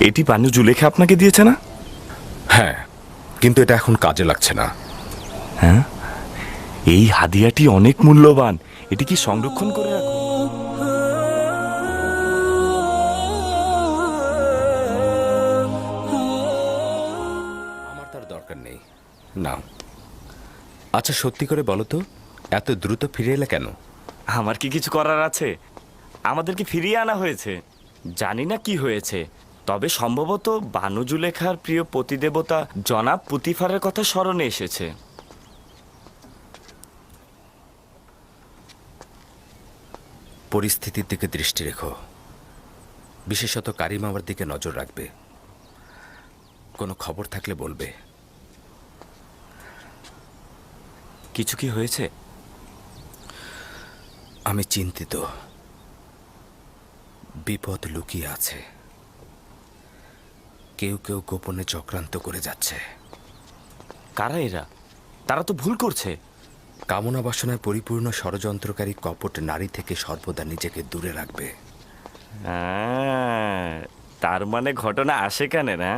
এটি পানু জুলেখা আপনাকে দিয়েছে না? হ্যাঁ, কিন্তু এটা এখন কাজে লাগছে না। হ্যাঁ, এই হাদিয়াটি অনেক মূল্যবান। এটি কি সংরক্ষণ করে রাখুন। আমার তার দরকার নেই। নাও। আচ্ছা, সত্যি করে বলো তো, এত দ্রুত ফিরে এলে কেন? আমার কি কিছু করার আছে? আমাদেরকে ফিরিয়ে আনা হয়েছে। জানি না কি হয়েছে, তবে সম্ভবত বানু জুলেখার প্রিয় পতিদেবতা জনাব পুতিফারের কথা স্মরণে এসেছে। পরিস্থিতির দিকে দৃষ্টি রেখো, বিশেষত কারিম আমার দিকে নজর রাখবে। কোনো খবর থাকলে বলবে। কিছু কি হয়েছে? আমি চিন্তিত। বিপদ লুকিয়ে আছে। কেউ কেউ গোপনে চক্রান্ত করে যাচ্ছে। কারা এরা? তারা তো ভুল করছে। কামনা বাসনায় পরিপূর্ণ ষড়যন্ত্রকারী কপট নারী থেকে সর্বদা নিজেকে দূরে রাখবে। তার মানে ঘটনা আসে কেন না?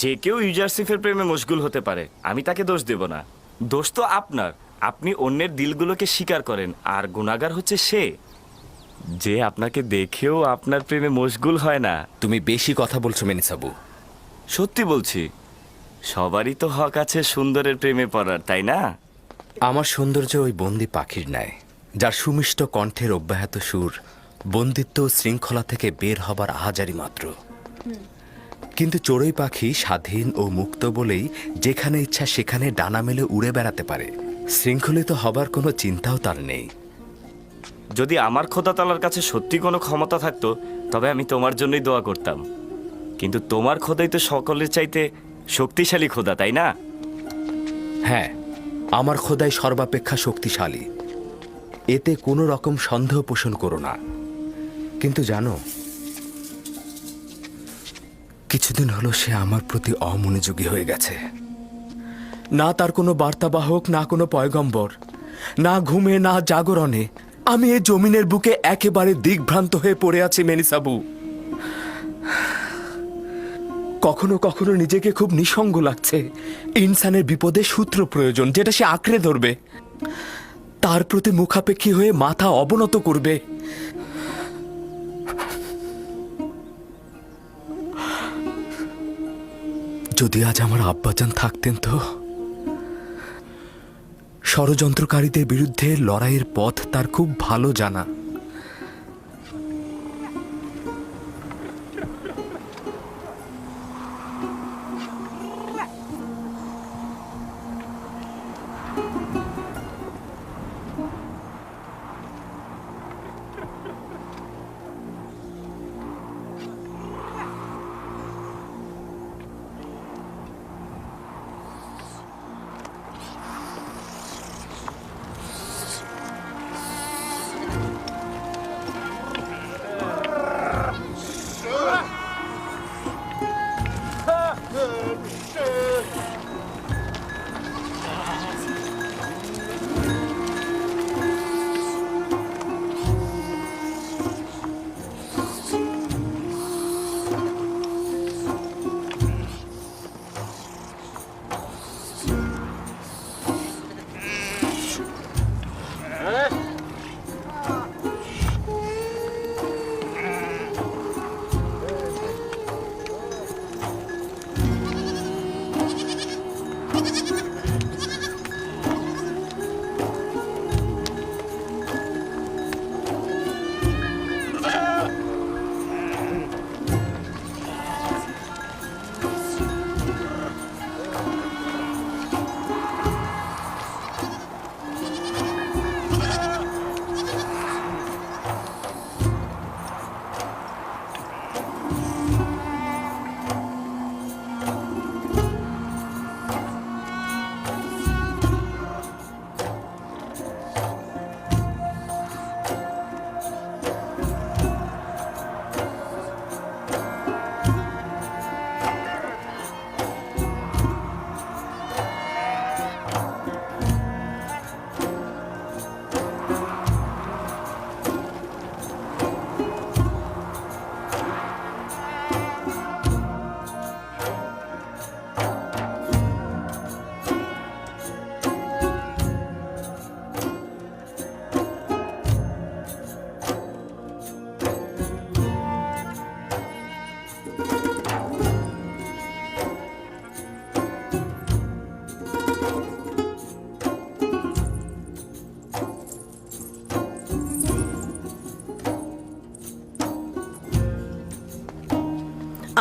যে কেউ ইউজারসিফের প্রেমে মশগুল হতে পারে, আমি তাকে দোষ দেব না। দোষ তো আপনার। আপনি অন্যের দিলগুলোকে স্বীকার করেন, আর গুনাহগার হচ্ছে সে যে আপনাকে দেখেও আপনার প্রেমে মশগুল হয় না। তুমি বেশি কথা বলছো মেনিসাবু। সত্যি বলছি, সবারই তো হক আছে সুন্দরের প্রেমে পড়ার, তাই না? আমার সৌন্দর্য ওই বন্দি পাখির ন্যায়, যার সুমিষ্ট কণ্ঠের অব্যাহত সুর বন্দিত্ব ও শৃঙ্খলা থেকে বের হবার আহাজারি মাত্র। কিন্তু চড়ুই পাখি স্বাধীন ও মুক্ত বলেই যেখানে ইচ্ছা সেখানে ডানা মেলে উড়ে বেড়াতে পারে। শৃঙ্খলিত হবার কোনো চিন্তাও তার নেই। যদি আমার খোদা তাআলার কাছে সত্যি কোনো ক্ষমতা থাকতো, তবে আমি তোমার জন্যই দোয়া করতাম। কিন্তু তোমার খোদাই তো সকলের চাইতে শক্তিশালী খোদা, তাই না? হ্যাঁ, আমার খোদাই সর্বাপেক্ষা শক্তিশালী, এতে কোনো রকম সন্দেহ পোষণ করো না। কিন্তু জানো, কিছুদিন হলো সে আমার প্রতি অমনোযোগী হয়ে গেছে। না তার কোনো বার্তাবাহক, না কোনো পয়গম্বর, না ঘুমে না জাগরণে আমি এই জমিনের বুকে একেবারে দিগ্ভ্রান্ত হয়ে পড়ে আছি মেনিসাবু। কখনো কখনো নিজেকে খুব নিঃসঙ্গ লাগছে। ইনসানের বিপদে সূত্র প্রয়োজন, যেটা সে আঁকড়ে ধরবে, তার প্রতি মুখাপেক্ষী হয়ে মাথা অবনত করবে। যদি আজ আমার আব্বাজান থাকতেন তো। ষড়যন্ত্রকারীদের বিরুদ্ধে লড়াইয়ের পথ তার খুব ভালো জানা।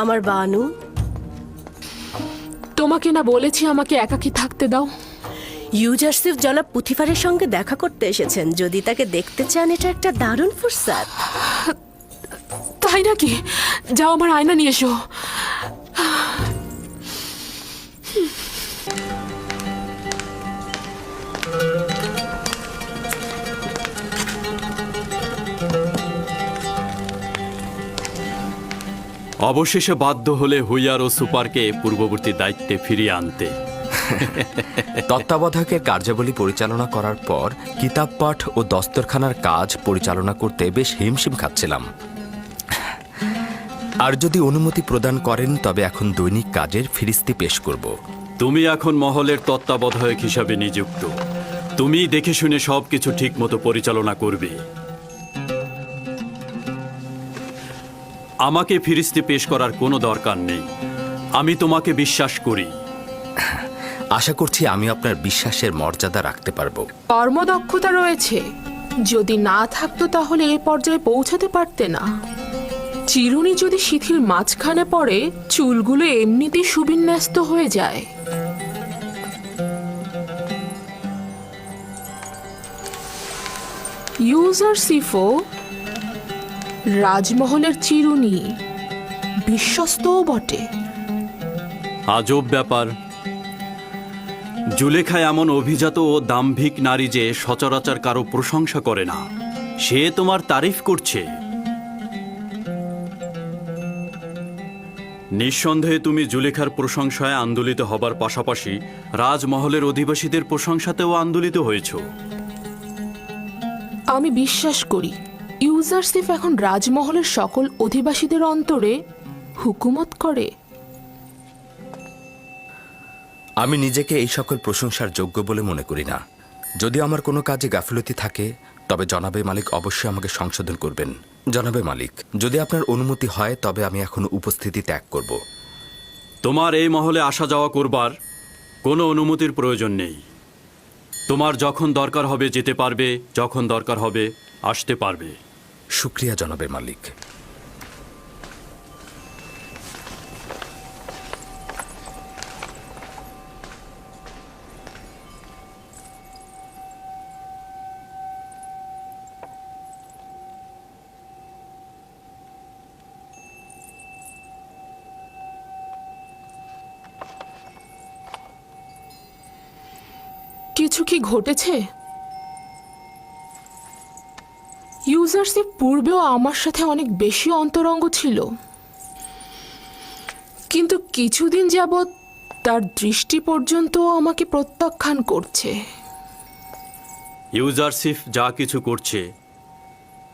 আমার বানু, তোমাকে না বলেছি আমাকে একাকী থাকতে দাও? ইউজারসিফ জনাব পুথিফারের সঙ্গে দেখা করতে এসেছেন। যদি তাকে দেখতে চান, এটা একটা দারুণ ফুরসাত। তাই নাকি? যাও, আমার আয়না নিয়ে এসো। অবশেষে বাধ্য হলে হুইয়ার ও সুপারকে পূর্ববর্তী দায়িত্বে ফিরিয়ে আনতে। তত্ত্বাবধায়কের কার্যাবলী পরিচালনা করার পর কিতাব পাঠ ও দস্তরখানার কাজ পরিচালনা করতে বেশ হিমশিম খাচ্ছিলাম। আর যদি অনুমতি প্রদান করেন তবে এখন দৈনিক কাজের ফিরিস্তি পেশ করব। তুমি এখন মহলের তত্ত্বাবধায়ক হিসাবে নিযুক্ত। তুমি দেখে শুনে সবকিছু ঠিক মতো পরিচালনা করবে। আমাকে ফিরিস্তি পেশ করার কোনো দরকার নেই। আমি তোমাকে বিশ্বাস করি। আশা করছি আমি আপনার বিশ্বাসের মর্যাদা রাখতে পারবো। কর্মদক্ষতা রয়েছে। যদি না থাকতো তাহলে এ পর্যায়ে পৌঁছাতে পারতে না। চিরুনি যদি শিথিল মাঝখানে পড়ে, চুলগুলো এমনিতেই সুবিন্যস্ত হয়ে যায়। ইউজারসিফও রাজমহলের চিরুনি, বিশ্বস্তও বটে। আজব ব্যাপার। জুলেখা এমন অভিজাত ও দাম্ভিক নারী যে সচরাচর কারো প্রশংসা করে না। সে তোমার তারিফ করছে। নিঃসন্দেহে তুমি জুলেখার প্রশংসায় আন্দোলিত হবার পাশাপাশি রাজমহলের অধিবাসীদের প্রশংসাতেও আন্দোলিত হয়েছ। আমি বিশ্বাস করি ইউজারসিফ এখন রাজমহলের সকল অধিবাসীদের অন্তরে হুকুমত করে। আমি নিজেকে এই সকল প্রশংসার যোগ্য বলে মনে করি না। যদি আমার কোনো কাজে গাফিলতি থাকে তবে জনাবে মালিক অবশ্যই আমাকে সংশোধন করবেন। জনাবে মালিক, যদি আপনার অনুমতি হয় তবে আমি এখন উপস্থিতি ত্যাগ করব। তোমার এই মহলে আসা যাওয়া করবার কোনো অনুমতির প্রয়োজন নেই। তোমার যখন দরকার হবে যেতে পারবে, যখন দরকার হবে আসতে পারবে। শুক্রিয়া জনাবে মালিক। কিছু কি ঘটেছে? ইউজারসিফ পূর্বেও আমার সাথে অনেক বেশি অন্তরঙ্গ ছিল, কিন্তু কিছুদিন যাবৎ তার দৃষ্টি পর্যন্ত আমাকে প্রত্যাখ্যান করছে। ইউজারসিফ যা কিছু করছে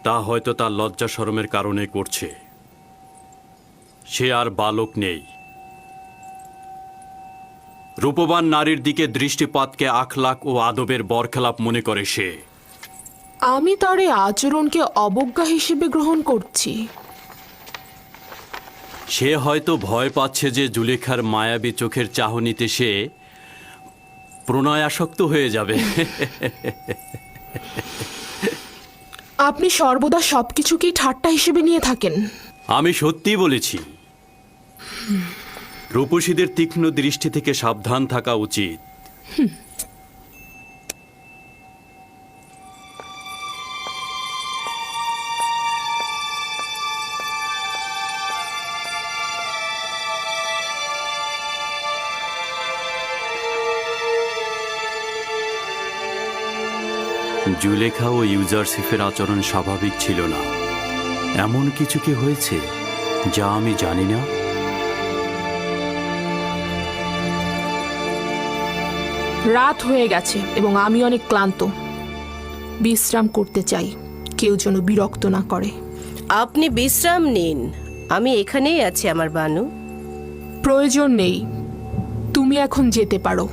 তা হয়তো তার লজ্জা শরমের কারণে করছে। সে আর বালক নেই। রূপবান নারীর দিকে দৃষ্টিপাতকে আখলাক ও আদবের বরখেলাপ মনে করে সে। আমি তার এই আচরণকে অবজ্ঞা হিসেবে গ্রহণ করছি। সে হয়তো ভয় পাচ্ছে যে জুলেখার মায়াবী চোখের চাহনিতে সে প্রণয়াসক্ত হয়ে যাবে। আপনি সর্বদা সবকিছুকেই ঠাট্টা হিসেবে নিয়ে থাকেন। আমি সত্যি বলেছি। রূপসীদের তীক্ষ্ণ দৃষ্টি থেকে সাবধান থাকা উচিত। জুলেখা ও ইউজারসিফের আচরণ স্বাভাবিক ছিল না। এমন কিছু কি হয়েছে যা আমি জানি না? রাত হয়ে গেছে এবং আমি অনেক ক্লান্ত। বিশ্রাম করতে চাই, কেউ যেন বিরক্ত না করে। আপনি বিশ্রাম নিন, আমি এখানেই আছি আমার বানু। প্রয়োজন নেই, তুমি এখন যেতে পারো।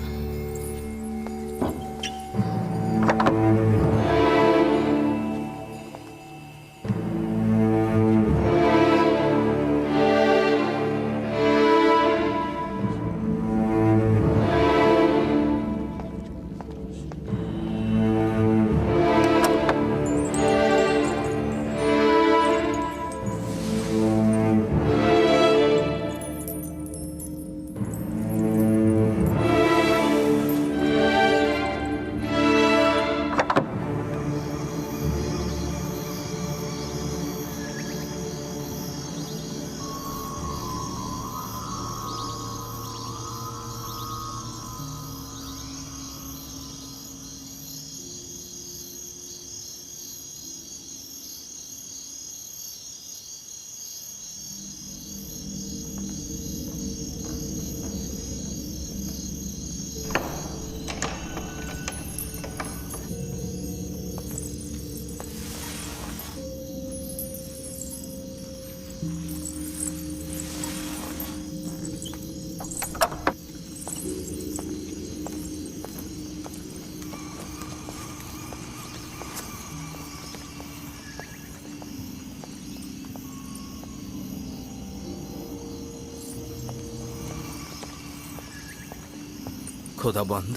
খোদাবন্দ,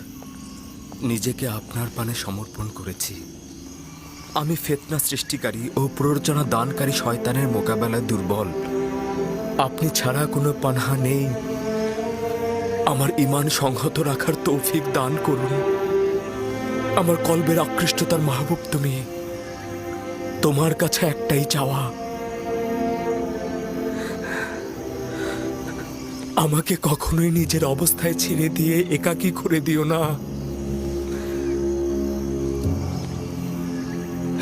নিজেকে আপনার পানে সমর্পণ করেছি। আমি ফিতনা সৃষ্টিকারী ও প্ররোচনা দানকারী শয়তানের মোকাবেলায় দুর্বল। আপনি ছাড়া কোনো পানাহা নেই। আমার ঈমান সংহত রাখার তৌফিক দান করুন। আমার কলবের আকৃষ্টতার মাহবুব তুমি। তোমার কাছে একটাই চাওয়া, আমাকে কখনোই নিজের অবস্থায় ছেড়ে দিয়ে একাকী করে দিও না।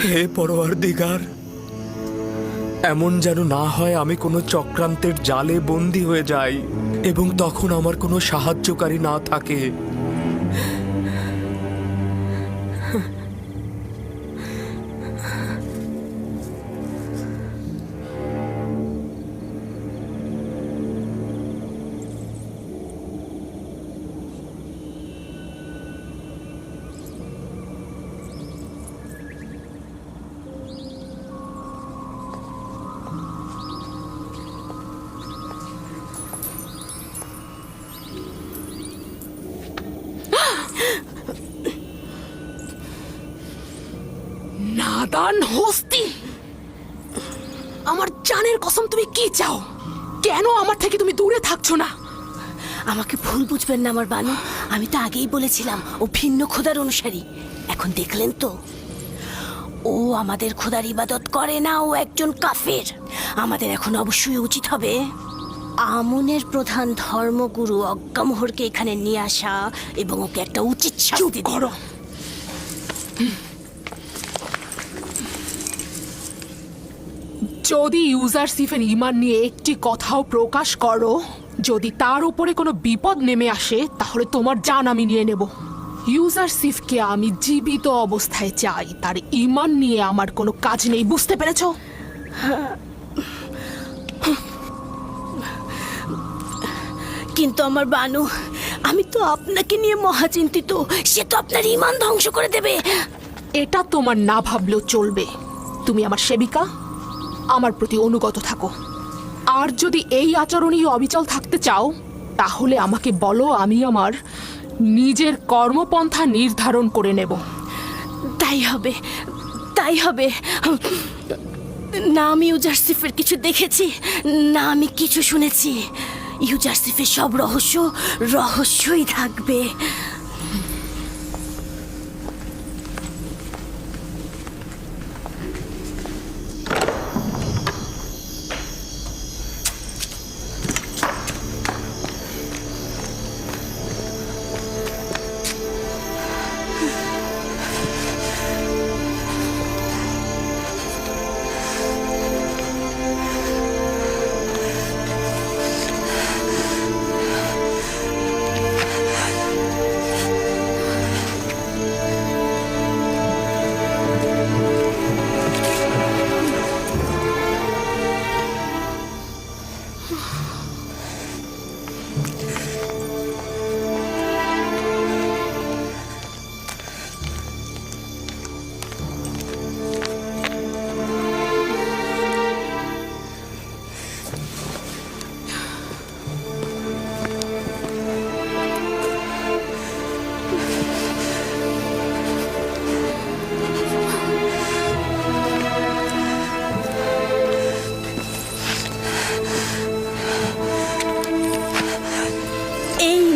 হে পরওয়ারদিগার, এমন যেন না হয় আমি কোনো চক্রান্তের জালে বন্দী হয়ে যাই এবং তখন আমার কোনো সাহায্যকারী না থাকে। নাদান হস্তি, আমার জানের কসম, তুমি কি চাও? কেন আমার থেকে তুমি দূরে থাকছো না? আমাকে ভুল বুঝবেন না আমার বানু, আমি তো আগেই বলেছিলাম ও ভিন্ন খোদার অনুসারী। এখন দেখলেন তো, ও আমাদের খোদার ইবাদত করে না, ও একজন কাফের। আমাদের এখন অবশ্যই উচিত হবে আমনের প্রধান ধর্মগুরু অজ্ঞামোহরকে এখানে নিয়ে আসা এবং ওকে একটা উচিত শাস্তি করো। যদি ইউজারসিফের ঈমান নিয়ে একটি কথাও প্রকাশ করো, যদি তার উপরে কোনো বিপদ নেমে আসে, তাহলে তোমার জান আমি নিয়ে নেব। ইউজারসিফকে আমি জীবিত অবস্থায় চাই, তার ঈমান নিয়ে আমার কোনো কাজ নেই, বুঝতে পেরেছো? কিন্তু আমার বানু, আমি তো আপনাকে নিয়ে মহাচিন্তিত। সে তো আপনার ঈমান ধ্বংস করে দেবে। এটা তোমার না ভাবলেও চলবে। তুমি আমার সেবিকা, আমার প্রতি অনুগত থাকো। আর যদি এই আচরণেই অবিচল থাকতে চাও, তাহলে আমাকে বলো, আমি আমার নিজের কর্মপন্থা নির্ধারণ করে নেব। তাই হবে, তাই হবে। না আমি ইউজারসিফের কিছু দেখেছি, না আমি কিছু শুনেছি। ইউজারসিফের সব রহস্যই থাকবে।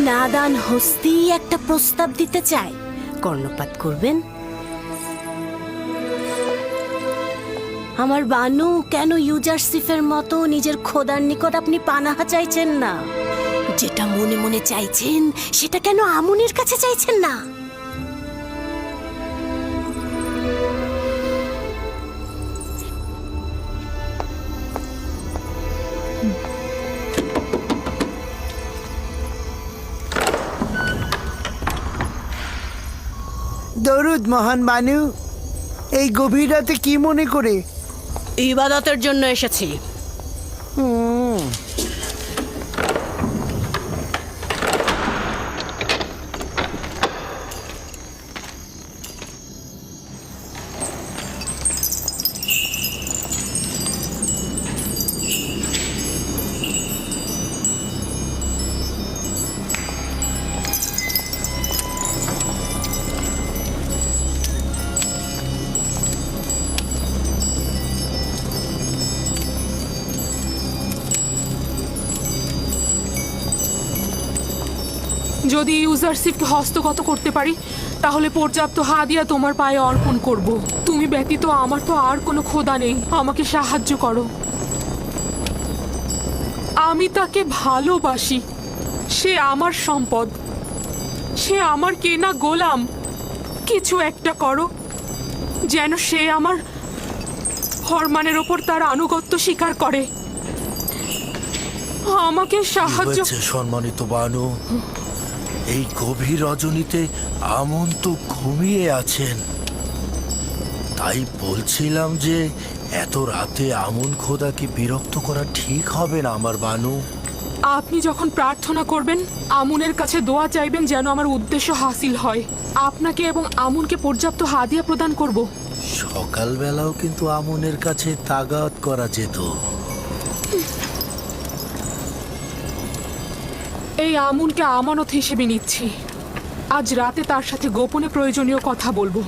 নাদান হস্তি একটা প্রস্তাব দিতে চায়, কর্ণপাত করবেন? আমার বানু, কেন ইউজারসিফের মতো নিজের খোদার নিকট আপনি পানাহা চাইছেন না? যেটা মনে মনে চাইছেন সেটা কেন আমনের কাছে চাইছেন না? দরুদ মহান বানু। এই গভীর রাতে কি মনে করে? ইবাদতের জন্য এসেছি। যদি ইউজারশিপকে হস্তগত করতে পারি তাহলে পর্যাপ্ত হাদিয়া তোমার পায়ে অর্পণ করব। তুমি ব্যতীত আমার তো আর কোনো খোদা নেই, আমাকে সাহায্য করো। আমি তাকে ভালোবাসি, সে আমার সম্পদ, সে আমার কেনা গোলাম। কিছু একটা করো যেন সে আমার ফরমানের ওপর তার আনুগত্য স্বীকার করে। আমাকে সাহায্য। হয়েছে সম্মানিত বানু? এই গভীর রজনীতে আমন তো ঘুমিয়ে আছেন, তাই বলছিলাম যে এত রাতে আমন খোদাকে বিরক্ত করা ঠিক হবে না আমার বানু। আপনি যখন প্রার্থনা করবেন আমুনের কাছে দোয়া চাইবেন যেন আমার উদ্দেশ্য হাসিল হয়। আপনাকে এবং আমুনকে পর্যাপ্ত হাদিয়া প্রদান করব। সকালবেলাও কিন্তু আমনের কাছে তাগাত করা যেত। এই আমুনকে আমানত হিসেবে নিচ্ছি। আজ রাতে তার সাথে গোপনে প্রয়োজনীয় কথা বলবো।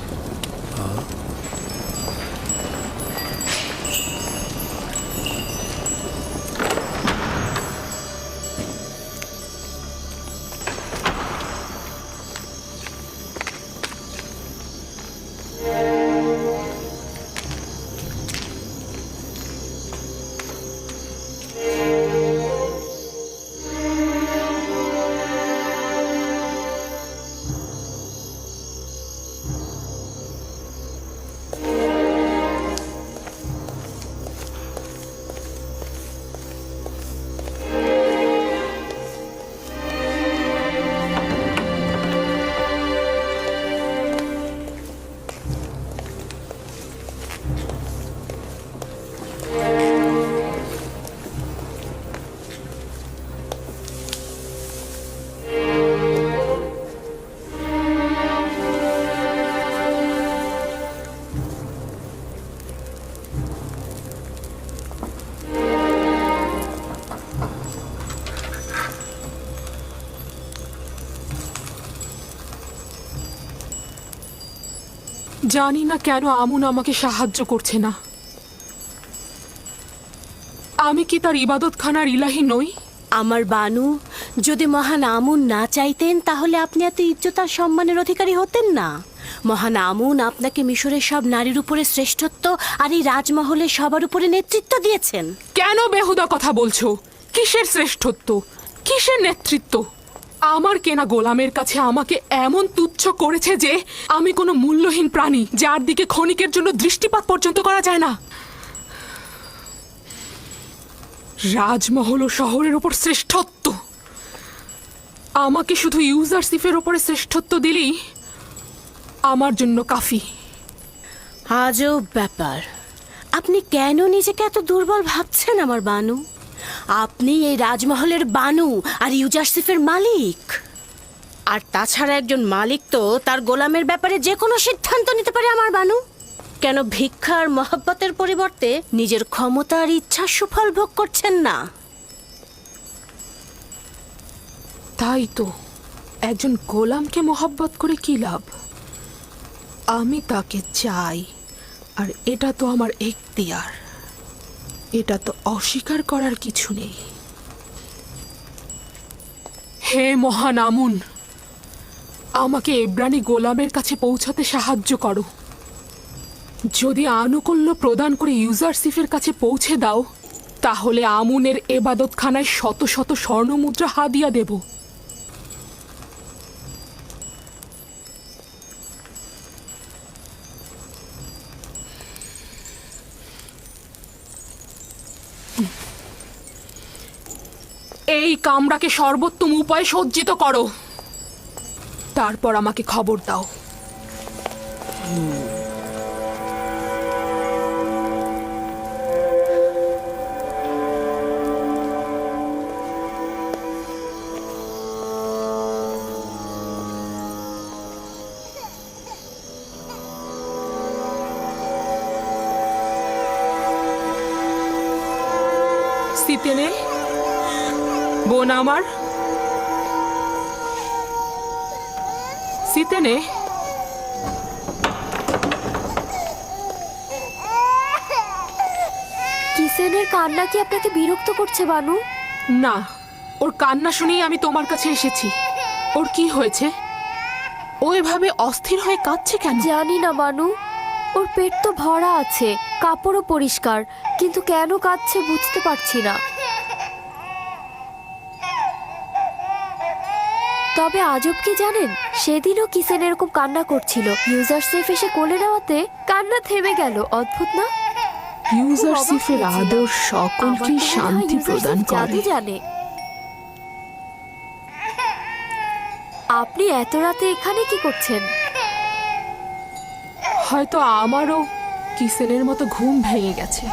জানি না কেন আমুন আমাকে সাহায্য করছে না। আমি কি তার ইবাদতখানার ইলাহি নই? আমার বানু, যদি মহান আমুন না চাইতেন তাহলে আপনি এত ইজ্জত আর সম্মানের অধিকারী হতেন না। মহান আমুন আপনাকে মিশরের সব নারীর উপরে শ্রেষ্ঠত্ব আর এই রাজমহলের সবার উপরে নেতৃত্ব দিয়েছেন। কেন বেহুদা কথা বলছো? কিসের শ্রেষ্ঠত্ব, কিসের নেতৃত্ব? আমার কেনা গোলামের কাছে আমাকে এমন তুচ্ছ করেছে যে আমি কোনো মূল্যহীন প্রাণী, যার দিকে ক্ষণিকের জন্য দৃষ্টিপাত পর্যন্ত করা যায় না। রাজমহল ও শহরের ওপর শ্রেষ্ঠত্ব, আমাকে শুধু ইউজারশিপের ওপরে শ্রেষ্ঠত্ব দিলেই আমার জন্য কাফি। আজব ব্যাপার, আপনি কেন নিজেকে এত দুর্বল ভাবছেন আমার বানু? আপনি এই রাজমহলের বানু আর ইউজারশিপের মালিক। আর তাছাড়া একজন মালিক তো তার গোলামের ব্যাপারে যে কোনো সিদ্ধান্ত নিতে পারে আমার বানু। কেন ভিক্ষা আর মহব্বতের পরিবর্তে নিজের ক্ষমতা আর ইচ্ছার সুফল ভোগ করছেন না? তাই তো, একজন গোলামকে মহব্বত করে কি লাভ? আমি তাকে চাই, আর এটা তো আমার এখতিয়ার, এটা তো অস্বীকার করার কিছু নেই। হে মহান আমুন, আমাকে এব্রানি গোলামের কাছে পৌঁছাতে সাহায্য করো। যদি আনুকূল্য প্রদান করে ইউজারশিপের কাছে পৌঁছে দাও তাহলে আমুনের এবাদতখানায় শত শত স্বর্ণমুদ্রা হাদিয়া দেব। এই কামরাকে সর্বোত্তম উপায়ে সজ্জিত করো, তারপর আমাকে খবর দাও। সিতেনে, বোন আমার, সিতেনে, কিসেনের কান্না কি আপনাকে বিরক্ত করছে বানু? না, ওর কান্না শুনেই আমি তোমার কাছে এসেছি। ওর কি হয়েছে? ও এভাবে অস্থির হয়ে কাঁদছে কেন? জানি না বানু, ওর পেট তো ভরা আছে, কাপড়ও পরিষ্কার, কিন্তু কেন কাঁদছে বুঝতে পারছি না। তবে আজব কি জানেন, সেদিনও কিসেন এরকম কান্না করছিল, ইউজারসেফ এসে কোলে নেওয়াতে কান্না থেমে গেল। অদ্ভুত না? ইউজারসিফের আদর সকলকে শান্তি প্রদান জাদু করে। জানে। আপনি এত রাতে এখানে কি করছেন? হয়তো আমারও কিসেনের মতো ঘুম ভেঙে গেছে।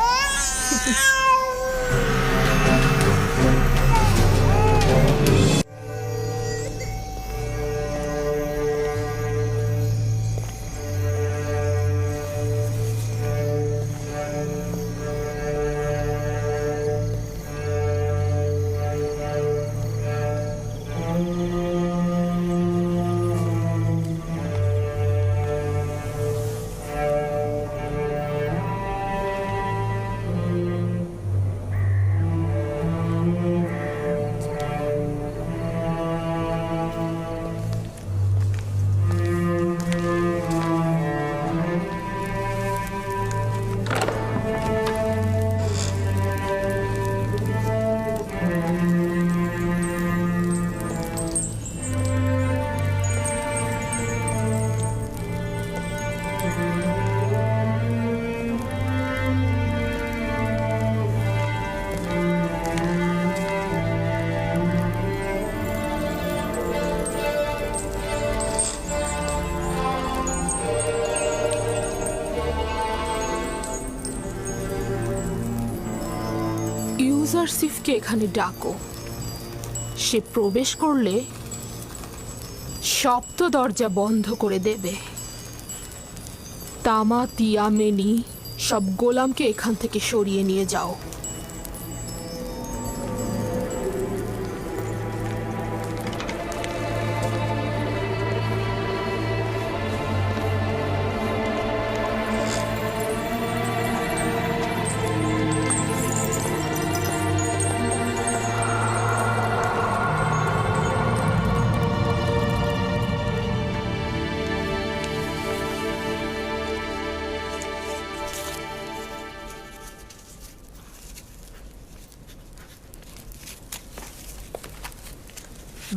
ইউজারসিফকে এখানে ডাকো। সে প্রবেশ করলে সপ্ত দরজা বন্ধ করে দেবে। তামা, তিয়া, মেনি সব গোলামকে এখান থেকে সরিয়ে নিয়ে যাও।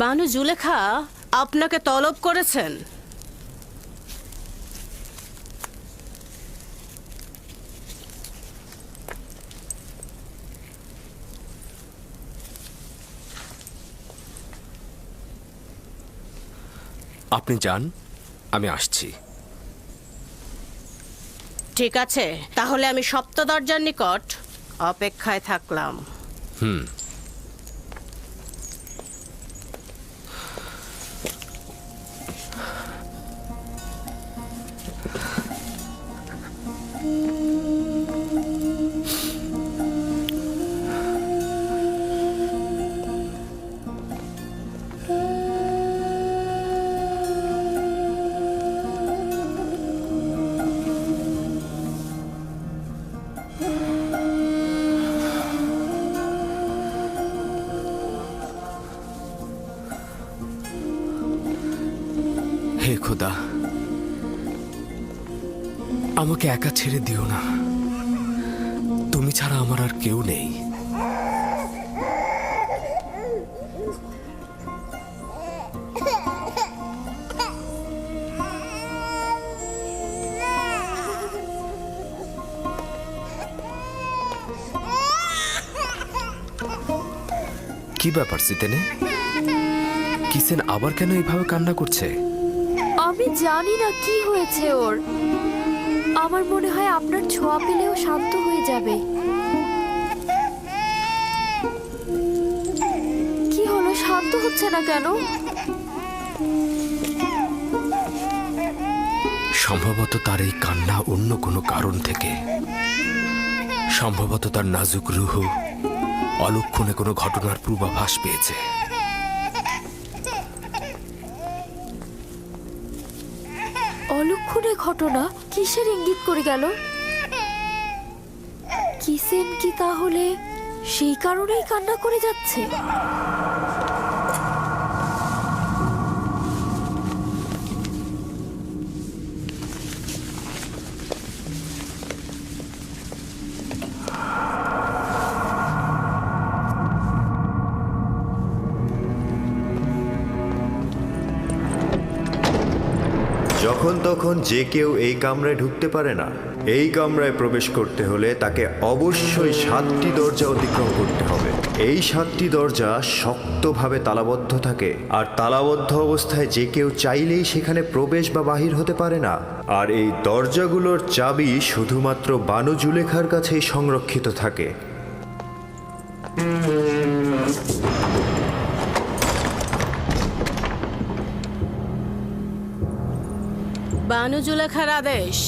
বানু জুলেখা আপনাকে তলব করেছেন। আপনি যান, আমি আসছি। ঠিক আছে, তাহলে আমি সপ্ত দরজার নিকট অপেক্ষায় থাকলাম। হে খোদা, আমাকে একা ছেড়ে দিও না। তুমি ছাড়া আমার আর কেউ নেই। কি ব্যাপার সিতেনে? কিসেন আবার কেন এইভাবে কান্না করছে? আমি জানি না কি হয়েছে ওর। আমার মনে হয় আপনার ছোঁয়া পেলেও শান্ত হয়ে যাবে। কি হলো, শান্ত হচ্ছে না কেন? সম্ভবত তার এই কান্না অন্য কোনো কারণ থেকে। সম্ভবত তার নাজুক রুহ অলক্ষণে কোনো ঘটনার পূর্বাভাস পেয়েছে। অলক্ষণে ঘটনা? কিসের ইঙ্গিত করে গেল? কিসেন কি তাহলে সেই কারণেই কান্না করে যাচ্ছে? যখন তখন যে কেউ এই কামরায় ঢুকতে পারে না। এই কামরায় প্রবেশ করতে হলে তাকে অবশ্যই 7টি দরজা অতিক্রম করতে হবে। এই 7টি দরজা শক্তভাবে তালাবদ্ধ থাকে, আর তালাবদ্ধ অবস্থায় যে কেউ চাইলেই সেখানে প্রবেশ বা বাহির হতে পারে না। আর এই দরজাগুলোর চাবি শুধুমাত্র বানু জুলেখার কাছেই সংরক্ষিত থাকে। বানু জুলেখার আদেশ।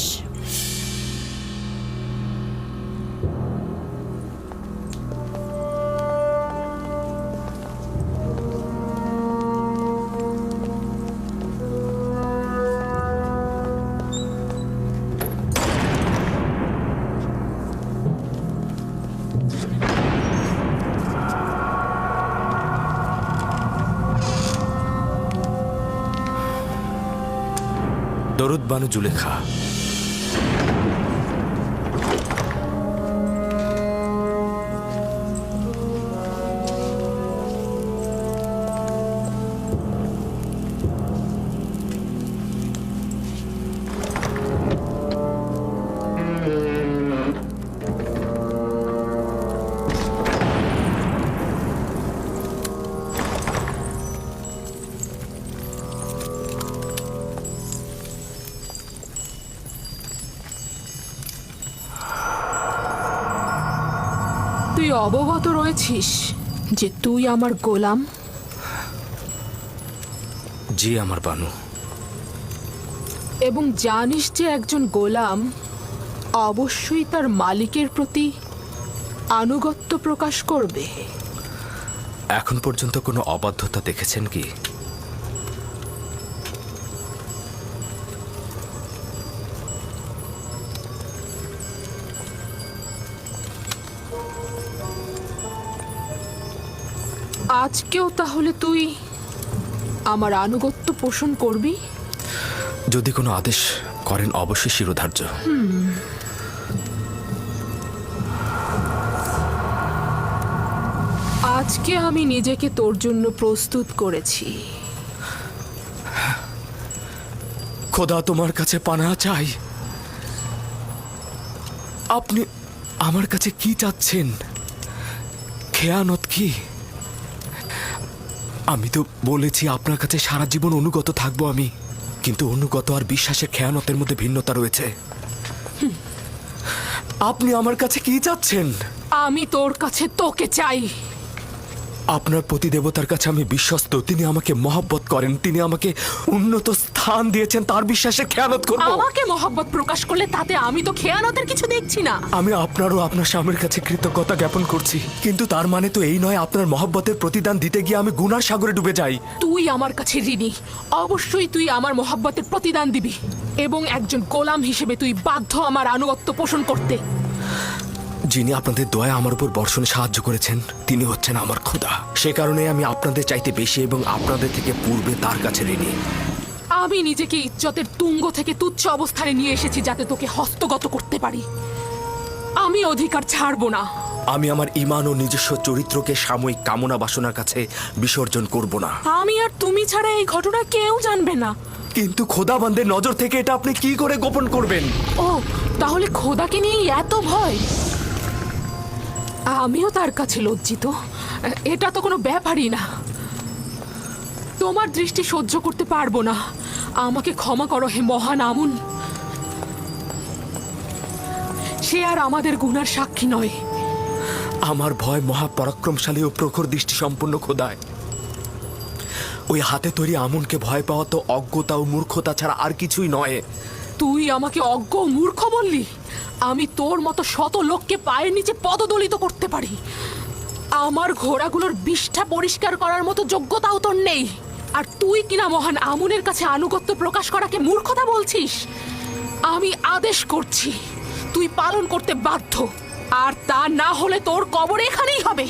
দরুদ বানু জুলেখা। তুই অবগত রয়েছিস যে তুই আমার গোলাম? জি আমার বানু। এবং জানিস যে একজন গোলাম অবশ্যই তার মালিকের প্রতি আনুগত্য প্রকাশ করবে। এখন পর্যন্ত কোনো অবাধ্যতা দেখেছেন কি? আজকেও তাহলে তুই আমার আনুগত্য পোষণ করবি? যদি কোনো আদেশ করেন অবশ্যই শিরোধার্য। আজকে আমি নিজেকে তোর জন্য প্রস্তুত করেছি। খোদা তোমার কাছে পানা চাই। আপনি আমার কাছে কি চাচ্ছেন? খেয়ানত কি? আমি তো বলেছি আপনার কাছে সারা জীবন অনুগত থাকবো আমি, কিন্তু অনুগত আর বিশ্বাসের খেয়ানতের মধ্যে ভিন্নতা রয়েছে। আপনি আমার কাছে কি চাচ্ছেন? আমি তোর কাছে তোকে চাই। আপনার প্রতিদেবতার কাছে আমি বিশ্বস্ত। তিনি আমাকে মহব্বত করেন, তিনি আমাকে উন্নত স্থান দিয়েছেন, তার বিশ্বাসে খেয়ানত করব। আমাকে মহব্বত প্রকাশ করলে তাতে আমি তো খেয়ানতের কিছু দেখছি না। আমি আপনারও আপনার স্বামীর কাছে কৃতজ্ঞতা জ্ঞাপন করছি, কিন্তু তার মানে তো এই নয় আপনার মহব্বতের প্রতিদান দিতে গিয়ে আমি গুনার সাগরে ডুবে যাই। তুই আমার কাছে ঋণী, অবশ্যই তুই আমার মহব্বতের প্রতিদান দিবি, এবং একজন গোলাম হিসেবে তুই বাধ্য আমার আনুগত্য পোষণ করতে। যিনি আপনাদের দয়া আমার উপর বর্ষণে সাহায্য করেছেন তিনি হচ্ছেন আমার খোদা। সে কারণে আমি আপনাদের চাইতে বেশি এবং আপনাদের থেকে পূর্বে তার কাছে ঋণী। আমি নিজেকে ইজ্জতের তুঙ্গ থেকে তুচ্ছ অবস্থানে নিয়ে এসেছি যাতে তোকে হস্তগত করতে পারি। আমি অধিকার ছাড়বো না। আমি আমার ঈমান ও নিজস্ব চরিত্রকে সাময়িক কামনা বাসনার কাছে বিসর্জন করব না। আমি আর তুমি ছাড়া এই ঘটনা কেউ জানবে না। কিন্তু খোদাবন্দের নজর থেকে এটা আপনি কি করে গোপন করবেন? ও, তাহলে খোদাকে নিয়ে এত ভয়? আমিও তার কাছে লজ্জিত। এটা তো কোনো ব্যাপারই না। তোমার দৃষ্টি সহ্য করতে পারবো না। আমাকে ক্ষমা করো হে মহান আমুন। সে আর আমাদের গুনার সাক্ষী নয়। আমার ভয় মহাপরাক্রমশালী ও প্রখর দৃষ্টি সম্পন্ন খোদায়। ওই হাতে তৈরি আমুনকে ভয় পাওয়া তো অজ্ঞতা ও মূর্খতা ছাড়া আর কিছুই নয়। তুই আমাকে অজ্ঞ ও মূর্খ বললি? আমি তোর মতো শত লোককে পায়ের নিচে পদদলিত করতে পারি। আমার ঘোড়াগুলোর বিষ্ঠা পরিষ্কার করার মতো যোগ্যতাও তোর নেই, আর তুই কিনা মহান আমুনের কাছে আনুগত্য প্রকাশ করাকে মূর্খতা বলছিস? আমি আদেশ করছি, তুই পালন করতে বাধ্য, আর তা না হলে তোর কবর এখানেই হবে।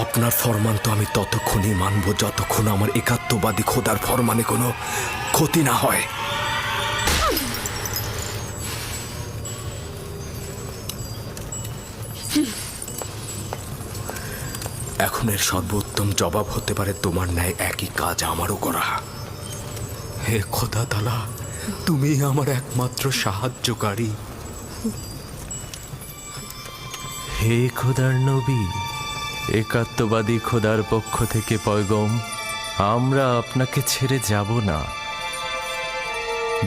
আপনার ফরমান তো আমি ততক্ষণই মানব যতক্ষণ আমার একাত্মবাদী খোদার ফরমানে কোনো ক্ষতি না হয়। এখন এর সর্বোত্তম জবাব হতে পারে তোমার ন্যায় একই কাজ আমারও করা। হে খোদা তাআলা, তুমি আমার একমাত্র সাহায্যকারী। হে খোদার নবী, একাত্মবাদী খোদার পক্ষ থেকে পয়গম, আমরা আপনাকে ছেড়ে যাব না।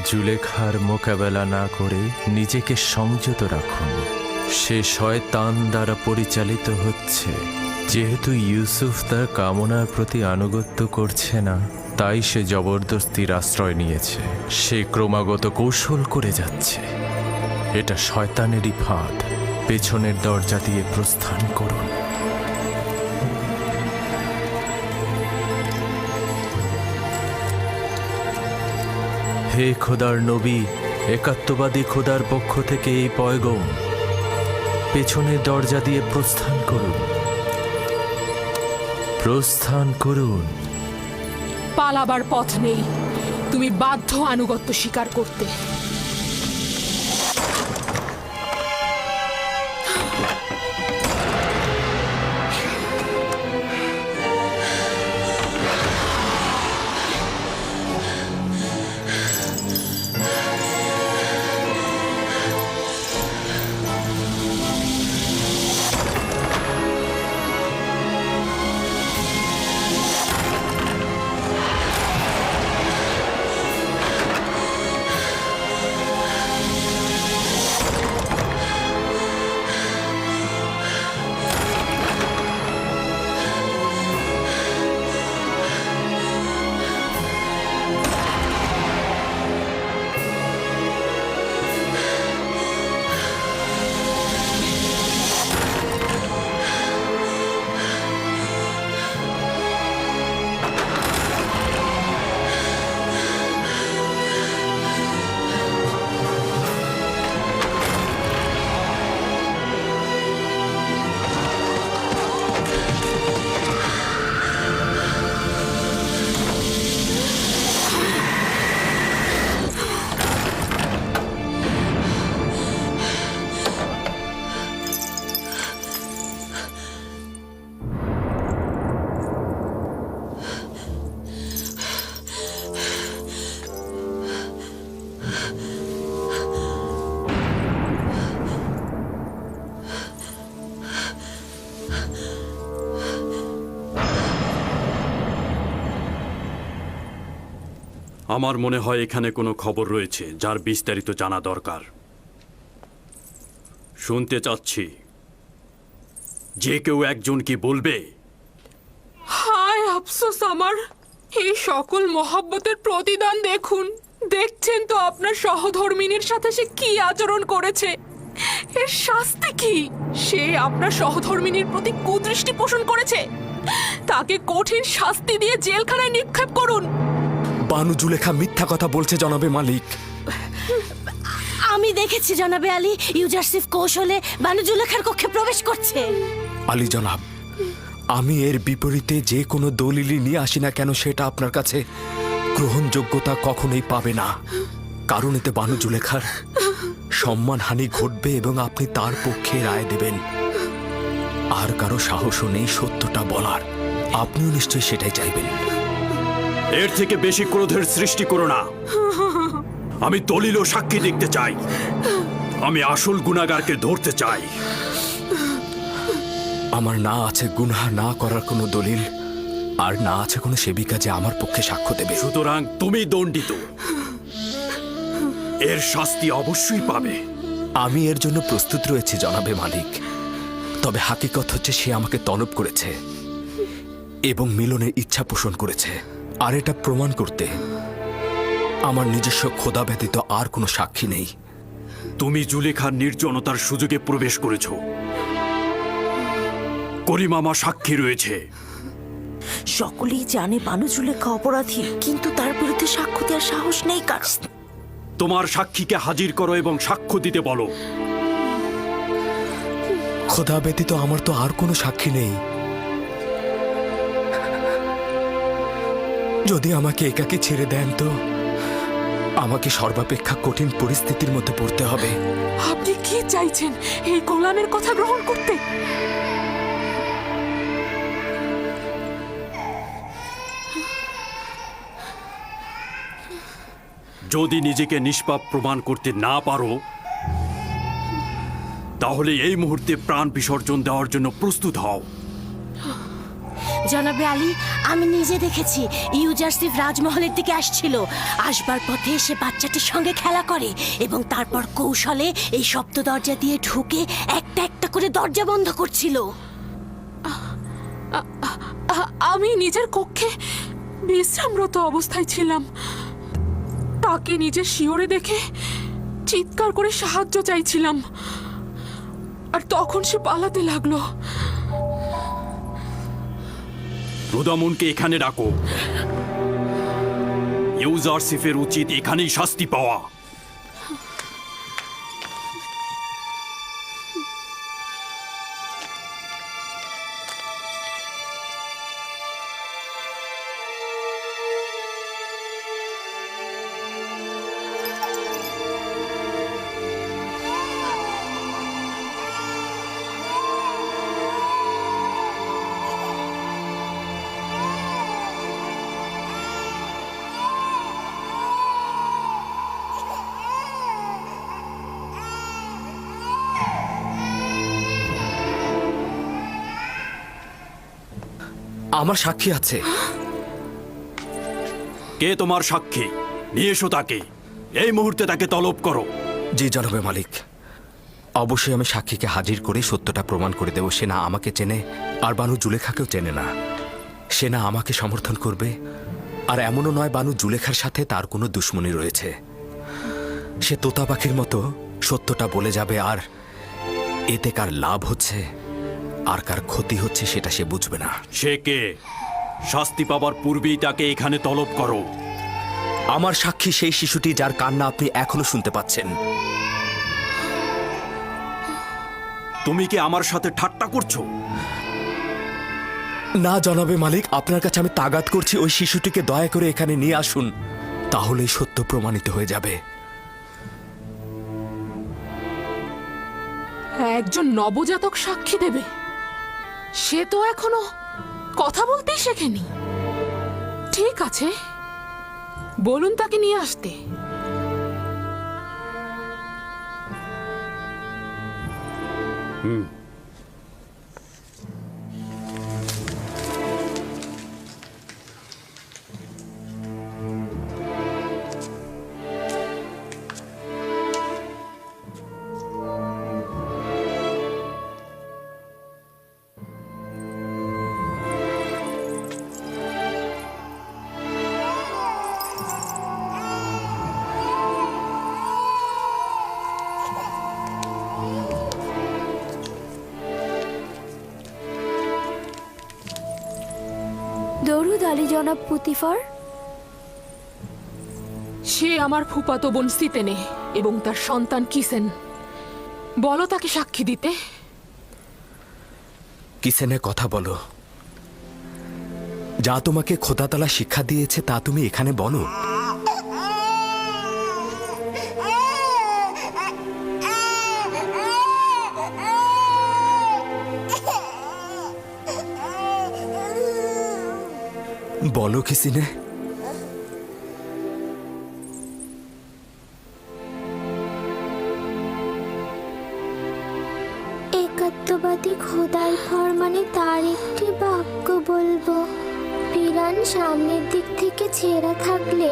জুলেখার মোকাবেলা না করে নিজেকে সংযত রাখুন। সে শয়তান দ্বারা পরিচালিত হচ্ছে। যেহেতু ইউসুফ তার কামনার প্রতি আনুগত্য করছে না, তাই সে জবরদস্তির আশ্রয় নিয়েছে। সে ক্রমাগত কৌশল করে যাচ্ছে। এটা শয়তানেরই ফাঁদ। পেছনের দরজা দিয়ে প্রস্থান করুন। হে খোদার নবী, একাত্মবাদী খোদার পক্ষ থেকে এই পয়গম, পেছনের দরজা দিয়ে প্রস্থান করুন। প্রস্থান করুন। পালাবার পথ নেই, তুমি বাধ্য আনুগত্য স্বীকার করতে। আমার মনে হয় এখানে কোনো খবর রয়েছে যার বিস্তারিত জানা দরকার। শুনতে চাচ্ছি, যে কেউ একজন কি বলবে? হায় আফসোস আমার, এই সকল মহব্বতের প্রতিদান দেখুন। দেখছেন তো আপনার সহধর্মিনীর সাথে সে কি আচরণ করেছে। এর শাস্তি কি? সে আপনার সহধর্মিনীর প্রতি কুদৃষ্টি পোষণ করেছে। তাকে কঠিন শাস্তি দিয়ে জেলখানায় নিক্ষেপ করুন। বানু জুলেখা মিথ্যা কথা বলছে জনাবে মালিক। আমি দেখেছি জনাবে আলী, ইউজারসিফ কৌশলে বানু জুলেখার কক্ষে প্রবেশ করছে। আলী জনাব, আমি এর বিপরীতে যে কোনো দলিলই নিয়ে আসি না কেন, সেটা আপনার কাছে গ্রহণযোগ্যতা কখনোই পাবে না। কারণ এতে বানু জুলেখার সম্মানহানি ঘটবে এবং আপনি তার পক্ষে রায় দেবেন। আর কারো সাহসও নেই সত্যটা বলার। আপনিও নিশ্চয়ই সেটাই চাইবেন। এর থেকে বেশি ক্রোধের সৃষ্টি করো না। আমি দলিল ও সাক্ষী দেখতে চাই। আমি আসল গুনাহগারকে ধরতে চাই। আমার না আছে গুনাহ না করার কোনো দলিল, আর না আছে কোনো সেবিকা যে আমার পক্ষে সাক্ষ্য দেবে। সুতরাং তুমি দণ্ডিত। এর শাস্তি অবশ্যই পাবে। আমি এর জন্য প্রস্তুত রয়েছি জনাবে মালিক। তবে হাকিকত হচ্ছে সে আমাকে তলব করেছে এবং মিলনের ইচ্ছা পোষণ করেছে। আর এটা প্রমাণ করতে আমার নিজস্ব খোদা ব্যতীত আর কোনো সাক্ষী নেই। তুমি জুলেখার নির্জনতার সুযোগে প্রবেশ করেছ। করিমামা সাক্ষী রয়েছে। সকলেই জানে বানু জুলেখা অপরাধী, কিন্তু তার বিরুদ্ধে সাক্ষ্য দেওয়ার সাহস নেই কার। তোমার সাক্ষীকে হাজির করো এবং সাক্ষ্য দিতে বলো। খোদা ব্যতীত আমার তো আর কোনো সাক্ষী নেই। যদি আমাকে একাকে ছেড়ে দেন তো আমাকে সর্বাপেক্ষা কঠিন পরিস্থিতির মধ্যে পড়তে হবে। আপনি কি চাইছেন, এই গোলামের কথা গ্রহণ করতে? যদি নিজেকে নিষ্পাপ প্রমাণ করতে না পারো তাহলে এই মুহূর্তে প্রাণ বিসর্জন দেওয়ার জন্য প্রস্তুত হও। জনাবে আলী, আমি নিজে দেখেছি ইউজারসিফ রাজমহলের দিকে আসছিল। আসবার পথে সে বাচ্চাটির সঙ্গে খেলা করে এবং তারপর কৌশলে এই সপ্ত দরজা দিয়ে ঢুকে একটা একটা করে দরজা বন্ধ করছিল। আমি নিজের কক্ষে বিশ্রামরত অবস্থায় ছিলাম। তাকে নিজের শিওরে দেখে চিৎকার করে সাহায্য চাইছিলাম, আর তখন সে পালাতে লাগলো। রুদামুনকে এখানে ডাকো। ইউজারসিফের উচিত এখানেই শাস্তি পাওয়া। আমার সাক্ষী আছে। কে তোমার সাক্ষী? নিয়ে এসো তাকে। এই মুহূর্তে তাকে তলব করো। জি জনাবে মালিক, অবশ্যই আমি সাক্ষীকে হাজির করে সত্যটা প্রমাণ করে দেব। সে না আমাকে চেনে, আর বানু জুলেখাকেও চেনে না। সে না আমাকে সমর্থন করবে, আর এমনও নয় বানু জুলেখার সাথে তার কোনো দুশ্মনী রয়েছে। সে তোতা পাখির মতো সত্যটা বলে যাবে, আর এতে কার লাভ হচ্ছে আর কার ক্ষতি হচ্ছে সেটা সে বুঝবে না। সে কে? শাস্তি পাবার পূর্বেই তাকে এখানে তলব করো। আমার সাক্ষী সেই শিশুটি যার কান্না আপনি এখনো শুনতে পাচ্ছেন। তুমি কি আমার সাথে ঠাট্টা করছো? না জনাবে মালিক, আপনার কাছে আমি তাগাদ করছি, ওই শিশুটিকে দয়া করে এখানে নিয়ে আসুন, তাহলেই সত্য প্রমাণিত হয়ে যাবে। একজন নবজাতক সাক্ষী দেবে? সে তো এখনো কথা বলতেই শেখেনি। ঠিক আছে, বলুন তাকে নিয়ে আসতে। দরুদ আলী জনাব পুতিফার। সে আমার ফুফাতো বোন সিতেনে এবং তার সন্তান কিসেন। বলো তাকে সাক্ষী দিতে। কিসেনে কথা বলো। যা তোমাকে খোদাতালা শিক্ষা দিয়েছে তা তুমি এখানে বলো। বলো কিসিনে। একাত্মবাদী খোদার ফরমানে তার একটি বাক্য বলবো। পিরান সামনের দিক থেকে ছেঁড়া থাকলে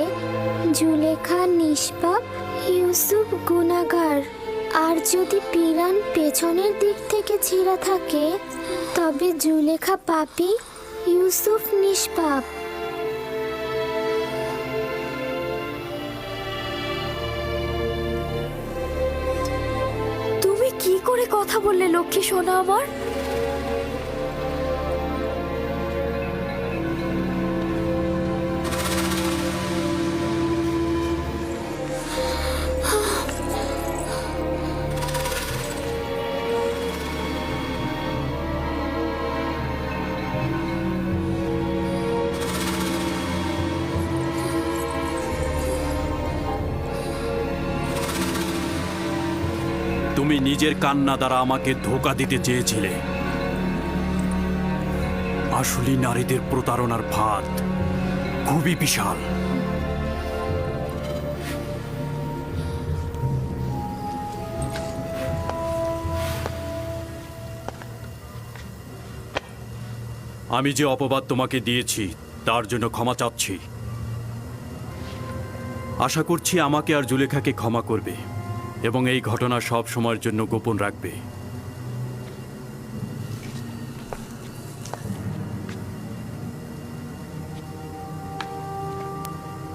জুলেখা নিষ্পাপ, ইউসুফ গুনাহগার। আর যদি পিরান পেছনের দিক থেকে ছেঁড়া থাকে তবে জুলেখা পাপী, ইউসুফ নিষ্পাপ। তুমি কি করে কথা বললে লক্ষ্মী সোনা আমার? তুমি নিজের কান্না দ্বারা আমাকে ধোঁকা দিতে চেয়েছিলে। আসলে নারীদের প্রতারণার ফাঁদ খুবই বিশাল। আমি যে অপবাদ তোমাকে দিয়েছি তার জন্য ক্ষমা চাচ্ছি। আশা করছি আমাকে আর জুলেখাকে ক্ষমা করবে এবং এই ঘটনা সব সময়ের জন্য গোপন রাখবে।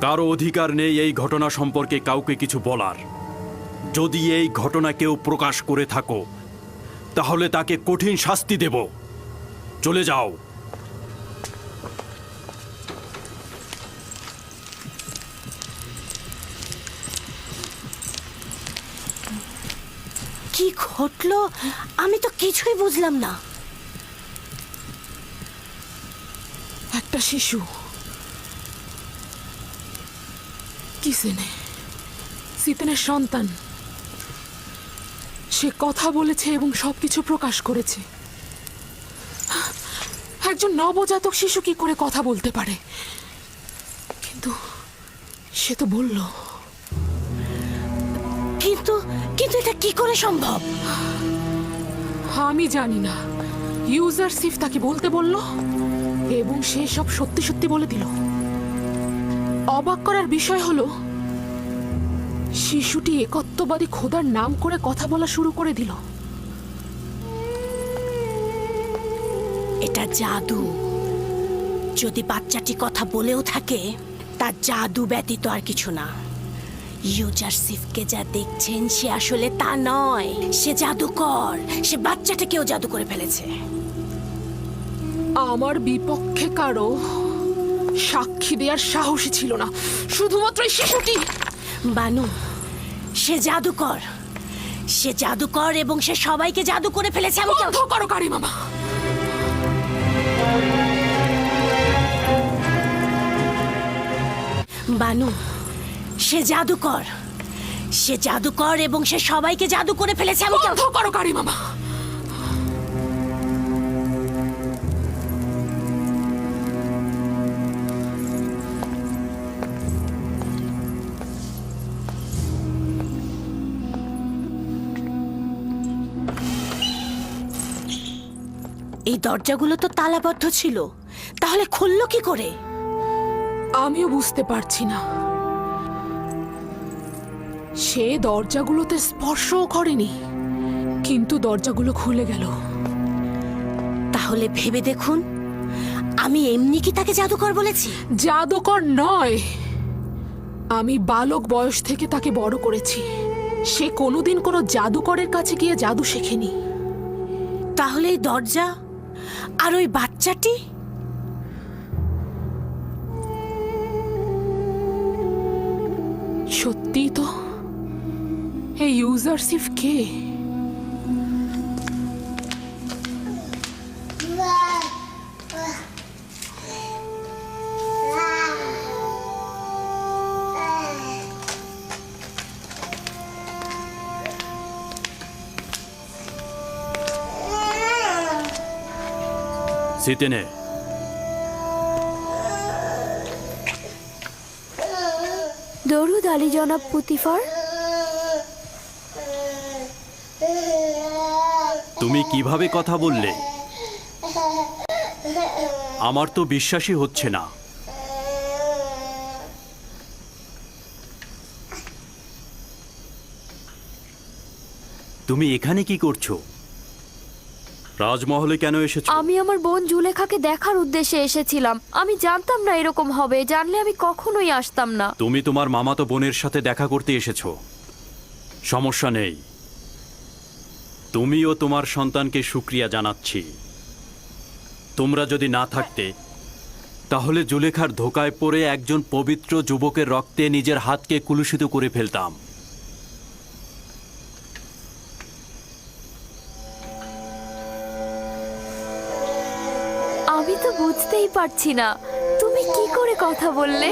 কারো অধিকার নেই এই ঘটনা সম্পর্কে কাউকে কিছু বলার। যদি এই ঘটনা কেউ প্রকাশ করে থাকো তাহলে তাকে কঠিন শাস্তি দেব। চলে যাও। কি ঘটলো আমি তো কিছুই বুঝলাম না। একটা শিশু কিসেনে, সিতেনের সন্তান, সে কথা বলেছে এবং সবকিছু প্রকাশ করেছে। একজন নবজাতক শিশু কি করে কথা বলতে পারে? কিন্তু সে তো বলল। কিন্তু কিন্তু এটা কি করে সম্ভব? আমি জানি না। ইউজারশিপ তাকে বলতে বলল এবং সে সব সত্যি সত্যি বলে দিল। অবাক করার বিষয় হলো শিশুটি একত্ববাদী খোদার নাম করে কথা বলা শুরু করে দিল। এটা জাদু। যদি বাচ্চাটি কথা বলেও থাকে তার জাদু ব্যতীত আর কিছু না। ইউজারশিপকে যা দেখছেন সে আসলে তা নয়, সে জাদুকর। সে বাচ্চাটাকেও জাদু করে ফেলেছে। আমার বিপক্ষে কারো সাক্ষী দেওয়ার সাহসী ছিল না, শুধুমাত্র এই শিশুটি। বানু, সে জাদুকর। সে জাদুকর এবং সে সবাইকে জাদু করে ফেলেছে। আমি বন্ধ করো কারি মামা। বানু, সে জাদুকর। সে জাদুকর এবং সে সবাইকে জাদু করে ফেলেছে। আমি বন্ধ করো কারি মামা। এই দরজাগুলো তো তালাবদ্ধ ছিল, তাহলে খুললো কি করে? আমিও বুঝতে পারছি না। সে দরজাগুলোতে স্পর্শও করেনি, কিন্তু দরজাগুলো খুলে গেল। তাহলে ভেবে দেখুন, আমি এমনি কি তাকে জাদুকর বলেছি? জাদুকর নয়, আমি বালক বয়স থেকে তাকে বড় করেছি। সে কোনোদিন কোনো জাদুকরের কাছে গিয়ে জাদু শেখেনি। তাহলে এই দরজা আর ওই বাচ্চাটি? সত্যি তো, এই ইউজারশিপ কে? সিতেনে, দরুদ আলী জনাব পুতিফার। তুমি কিভাবে কথা বললে? আমার তো বিশ্বাসই হচ্ছে না। তুমি এখানে কি করছো? রাজমহলে কেন এসেছো? আমি আমার বোন জুলেখাকে দেখার উদ্দেশ্যে এসেছিলাম। আমি জানতাম না এরকম হবে, জানলে আমি কখনোই আসতাম না। তুমি তোমার মামাতো বোনের সাথে দেখা করতে এসেছো, সমস্যা নেই। তুমি ও তোমার সন্তানকে শুকরিয়া জানাচ্ছি। তোমরা যদি না থাকতে তাহলে জুলেখার ধোকায় পড়ে একজন পবিত্র যুবকের রক্তে নিজের হাতকে কুলুষিত করে ফেলতাম। আমি তো বুঝতেই পারছি না তুমি কি করে কথা বললে।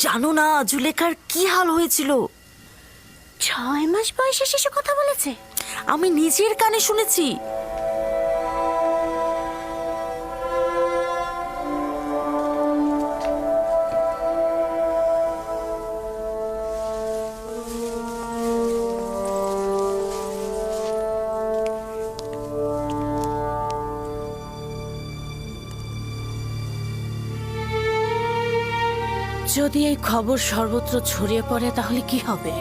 জানো না জুলেখার কি হাল হয়েছিল? 6 মাস বয়সে শিশু কথা বলেছে, আমি নিজের কানে শুনেছি। যদি এই খবর সর্বত্র ছড়িয়ে পড়ে তাহলে কি হবে?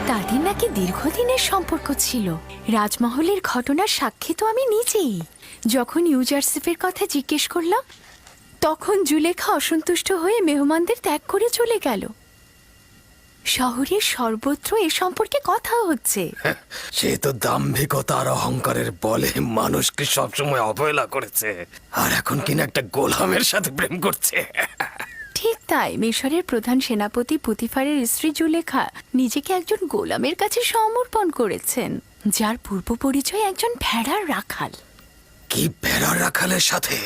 তাদের নাকি দীর্ঘদিনের সম্পর্ক ছিল। রাজমহলের ঘটনার সাক্ষী তো আমি নিজেই। যখন ইউজারসিফের কথা জিজ্ঞেস করলাম তখন জুলেখা অসন্তুষ্ট হয়ে মেহমানদের ত্যাগ করে চলে গেল। শহরের সর্বত্র এ সম্পর্কে কথা হচ্ছে। সে তো দাম্ভিকতা আর অহংকারের বলে মানুষকে সবসময় অবহেলা করেছে, আর এখন কিনা একটা গোলামের সাথে প্রেম করছে। ঠিক তাই মিশরের প্রধান সেনাপতি পুতিফারের স্ত্রী জুলেখা নিজেকে একজন গোলামের কাছে সমর্পণ করেছেন, যার পূর্ব পরিচয় একজন ভেড়ার রাখাল। কি ভেড়ার রাখালের সাথে?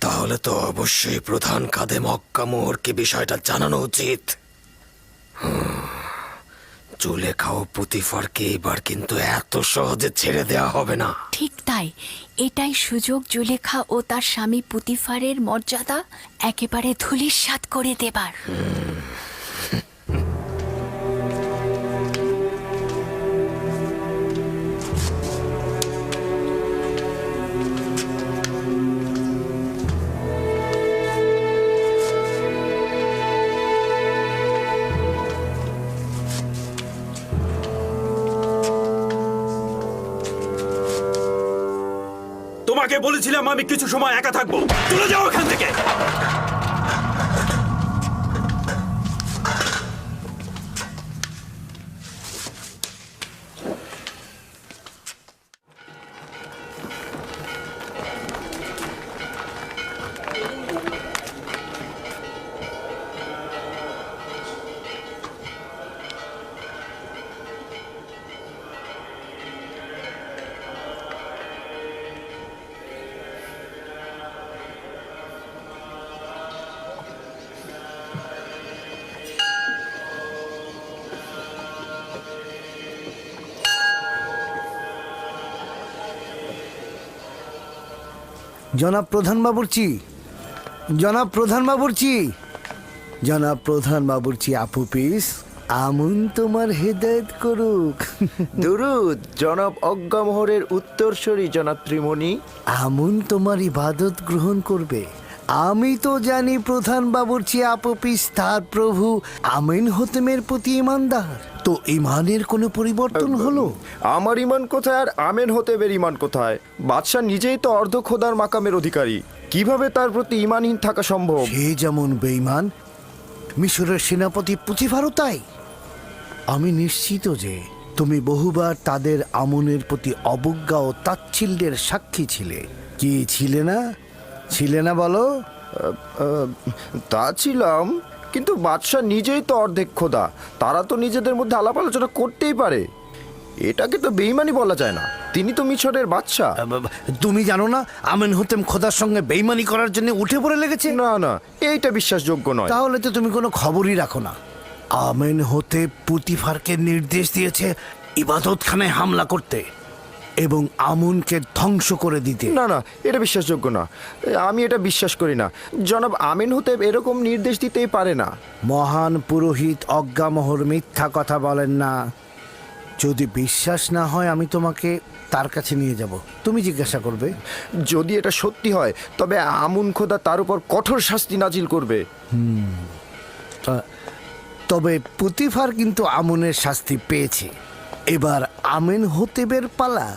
তাহলে তো অবশ্যই প্রধান কাদে মক্কা মোহরকে বিষয়টা জানানো উচিত। জুলেখা ও পুতিফারকে এবার কিন্তু এত সহজে ছেড়ে দেওয়া হবে না। ঠিক তাই, এটাই সুযোগ জুলেখা ও তার স্বামী পুতিফারের মর্যাদা একেবারে ধূলিসাৎ করে দেবার। তোমাকে বলেছিলাম আমি কিছু সময় একা থাকবো, চলে যাও এখান থেকে। জনাব প্রধান বাবুর্চি, জনাব প্রধান বাবুর্চি, জনাব প্রধান বাবুর্চি আপু পিস, আমুন তোমার হেদায়েত করুক। দুরুদ জনাব অজ্ঞামোহরের উত্তরসূরি জনাব ত্রিমণি। আমুন তোমার ইবাদত গ্রহণ করবে। আমি তো জানি প্রধান বাবুর্চি আপু পিস তার প্রভু আমিন হতেমের প্রতি ইমানদার। তো ইমানের কোনো পরিবর্তন হলো? আমার ইমান কোথায় আর আমেন হতেবের ইমান কোথায়? বাদশাহ নিজেই তো অর্ধ খোদার মাকামের অধিকারী, কিভাবে তার প্রতি ইমানহীন থাকা সম্ভব? সে যেমন বেঈমান, মিশরের সেনাপতি পুতিফারও তাই। আমি নিশ্চিত যে তুমি বহুবার তাদের আমনের প্রতি অবজ্ঞা ও তাচ্ছিল্যের সাক্ষী ছিলে। কি ছিলে না? ছিলে না বলো? তা ছিলাম, কিন্তু বাদশাহ নিজেই তো অর্ধেক খোদা, তারা তো নিজেদের মধ্যে আলাপ আলোচনা করতেই পারে। এটাকে তো বেইমানি বলা যায় না, তিনি তো মিশরের বাদশাহ। তুমি জানো না আমেন হতেম খোদার সঙ্গে বেইমানি করার জন্য উঠে পড়ে লেগেছে? না না, এইটা বিশ্বাসযোগ্য নয়। তাহলে তো তুমি কোনো খবরই রাখো না। আমেন হতে পুতিফারকে নির্দেশ দিয়েছে ইবাদতখানায় হামলা করতে এবং আমুনকে ধ্বংস করে দিতে। না না, এটা বিশ্বাসযোগ্য না, আমি এটা বিশ্বাস করি না। জনাব আমিন হতে এরকম নির্দেশ দিতেই পারে না। মহান পুরোহিত অজ্ঞামোহর মিথ্যা কথা বলেন না। যদি বিশ্বাস না হয় আমি তোমাকে তার কাছে নিয়ে যাব, তুমি জিজ্ঞাসা করবে। যদি এটা সত্যি হয় তবে আমুন খোদা তার উপর কঠোর শাস্তি নাজিল করবে। তবে পুতিফার কিন্তু আমুনের শাস্তি পেয়েছে, এবার আমেন হতেবের পালা।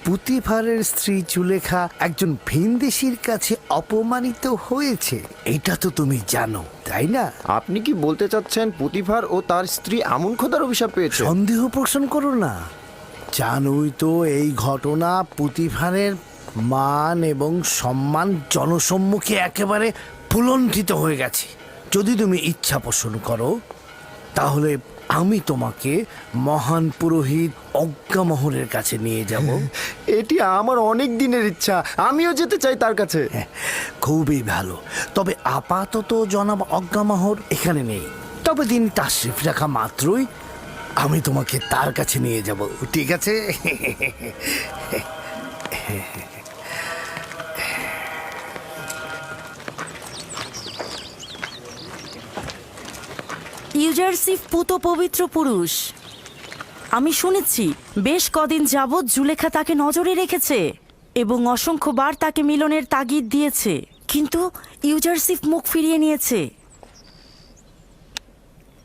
পুতিফারের স্ত্রী জুলেখা একজন ভিনদেশীর কাছে অপমানিত হয়েছে, এটা তো তুমি জানো, তাই না? আপনি কি বলতে চাচ্ছেন পুতিফার ও তার স্ত্রী আমুন খোদার অভিশাপ পেয়েছে? সন্দেহ পোষণ করো না। জানোই তো এই ঘটনা পুতিফারের মান এবং সম্মান জনসম্মুখে একেবারে ফুলণ্ঠিত হয়ে গেছে। যদি তুমি ইচ্ছা পোষণ করো তাহলে আমি তোমাকে মহান পুরোহিত অজ্ঞামোহরের কাছে নিয়ে যাব। এটি আমার অনেক দিনের ইচ্ছা, আমিও যেতে চাই তার কাছে। খুবই ভালো। তবে আপাতত জনাব অজ্ঞামোহর এখানে নেই, তবে দিন তাশরিফ রাখা মাত্রই আমি তোমাকে তার কাছে নিয়ে যাব, ঠিক আছে? ইউজারসিফ পুত পবিত্র পুরুষ। আমি শুনেছি বেশ কদিন যাবৎ জুলেখা তাকে নজরে রেখেছে এবং অসংখ্যবার তাকে মিলনের তাগিদ দিয়েছে, কিন্তু ইউজারসিফ মুখ ফিরিয়ে নিয়েছে।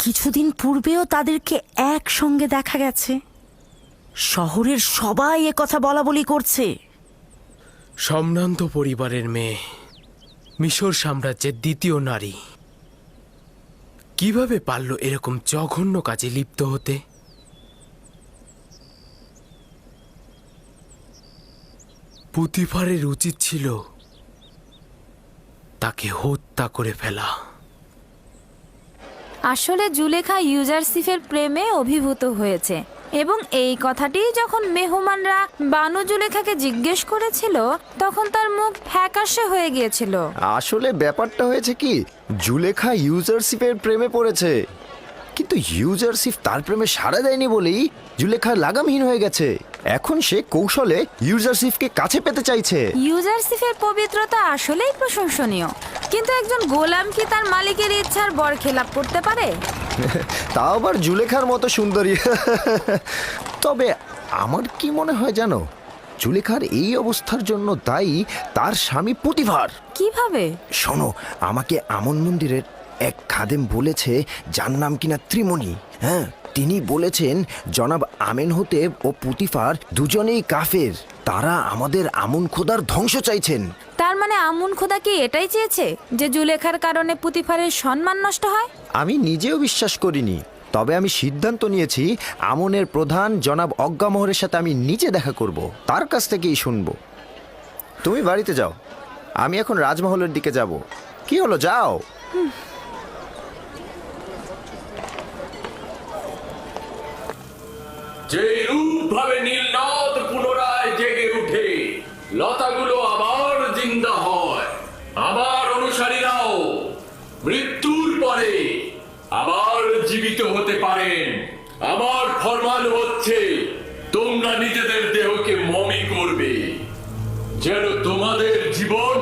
কিছুদিন পূর্বেও তাদেরকে একসঙ্গে দেখা গেছে। শহরের সবাই কথা বলা বলি করছে। সম্ভ্রান্ত পরিবারের মেয়ে, মিশর সাম্রাজ্যের দ্বিতীয় নারী, কিভাবে পারল এরকম জঘন্য কাজে লিপ্ত হতে? পুতিফারের উচিত ছিল তাকে হত্যা করে ফেলা। আসলে জুলেখা ইউজারসিফের প্রেমে অভিভূত হয়েছে এবং এই কথাটি যখন মেহমানরা বানু জুলেখাকে জিজ্ঞেস করেছিল তখন তার মুখ ফ্যাকাশে হয়ে গিয়েছিল। আসলে ব্যাপারটা হয়েছে কি, জুলেখা ইউজারসিফের প্রেমে পড়েছে, কিন্তু ইউজারসিফ তার প্রেমে সাড়া দেয়নি বলেই জুলেখা লাগামহীন হয়ে গেছে। এখন সে কৌশলে ইউজারসিফকে কাছে পেতে চাইছে। ইউজারসিফের পবিত্রতা আসলেই প্রশংসনীয়, কিন্তু একজন গোলাম কি তার মালিকের ইচ্ছার বরখেলাপ করতে পারে? তাও আবার জুলেখার মতো সুন্দরী। তবে আমার কি মনে হয় জানো, জুলেখার এই অবস্থার জন্য দায়ী তার স্বামী পুতিফার। কিভাবে? শোনো, আমাকে আমন মন্দিরের এক খাদেম বলেছে, যার নাম কিনা ত্রিমণি। হ্যাঁ, তিনি বলেছেন জনাব আমেন হতেব ও পুতিফার দুজনেই কাফের, তারা আমাদের আমন খোদার ধ্বংস চাইছেন। তার মানে আমুন খোদা কি এটাই চেয়েছে যে জুলেখার কারণে পুতিফারের সম্মান নষ্ট হয়? আমি নিজেও বিশ্বাস করিনি, তবে আমি সিদ্ধান্ত নিয়েছি আমনের প্রধান জনাব অজ্ঞামোহরের সাথে আমি নিজে দেখা করব, তার কাছ থেকেই শুনবো। তুমি বাড়িতে যাও, আমি এখন রাজমহলের দিকে যাব। কি হলো, যাও। যে রূপ ভাবে নীলনদ পুনরায় জেগে উঠে, লতাগুলো আবার জিন্দা হয়, আমার অনুসারীরাও মৃত্যুর পরে আবার জীবিত হতে পারেন। আমার ফরমান হচ্ছে তোমরা নিজেদের দেহকে মমি করবে, যেন তোমাদের জীবন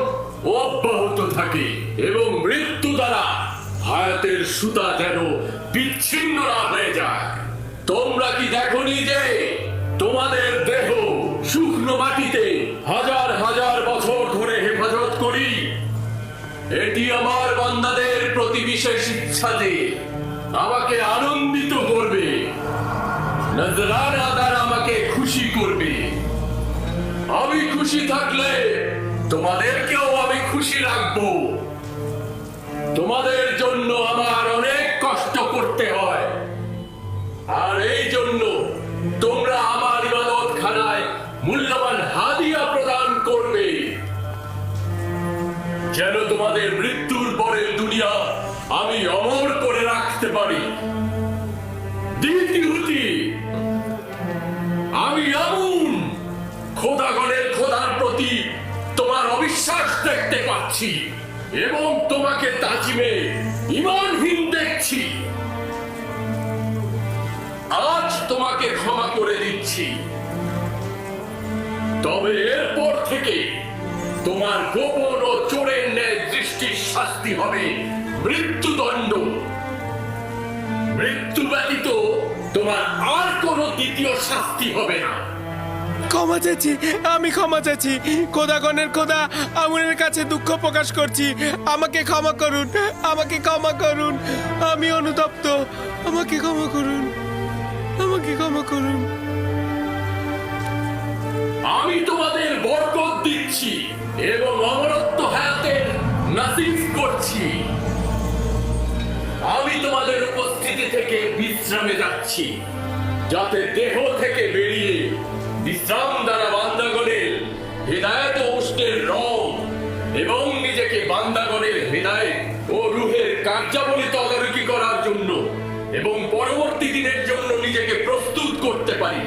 অব্যাহত থাকে এবং মৃত্যু দ্বারা হায়াতের সুতা যেন বিচ্ছিন্ন না হয়ে যায়। তোমরা কি দেখোনি যে তোমাদের দেহ শুকনো মাটিতে হাজার হাজার বছর ধরে হেফাজত করি? এটি আমার বান্দাদের প্রতি বিশেষ ইচ্ছা যে আমাকে আনন্দিত করবে, নজরানা দ্বারা আমাকে খুশি করবে। আমি খুশি থাকলে তোমাদেরকেও আমি খুশি রাখবো। তোমাদের জন্য আমার অনেক কষ্ট করতে হয়, আর এই জন্য তোমরা আমার ইবাদতখানায় মূল্যবান হাদিয়া প্রদান করবে, যেন তোমাদের মৃত্যুর পরের দুনিয়া আমি অমর করে রাখতে পারি। দ্বিতীয়টি, করছি এবং তোমাকে তাজিমে ঈমানহীন দেখছি। আজ তোমাকে ক্ষমা করে দিচ্ছি, তবে এরপর থেকে তোমার গোপন ও চোরের ন্যায় দৃষ্টির শাস্তি হবে মৃত্যুদণ্ড। মৃত্যু ব্যতীত তোমার আর কোনো দ্বিতীয় শাস্তি হবে না। ক্ষমা চাচ্ছি, আমি ক্ষমা চাচ্ছি। খোদাগণের খোদা, আমনের কাছে দুঃখ প্রকাশ করছি। আমাকে ক্ষমা করুন, আমাকে ক্ষমা করুন। আমি অনুতপ্ত, আমাকে ক্ষমা করুন, আমাকে ক্ষমা করুন। আমি তোমাদের বরকত দিচ্ছি এবং অমরত্ব হায়াতের নাসিব করছি। আমি তোমাদের উপস্থিতি থেকে বিশ্রামে যাচ্ছি, যাতে দেহ থেকে বেরিয়ে বিশ্রাম দ্বারা বান্দাগণের হৃদায়ত ও উষ্ণের রং এবং নিজেকে বান্দাগণের হৃদায়ত ও রুহের কার্যাবলী তদারকি করার জন্য এবং পরবর্তী দিনের জন্য নিজেকে প্রস্তুত করতে পারি।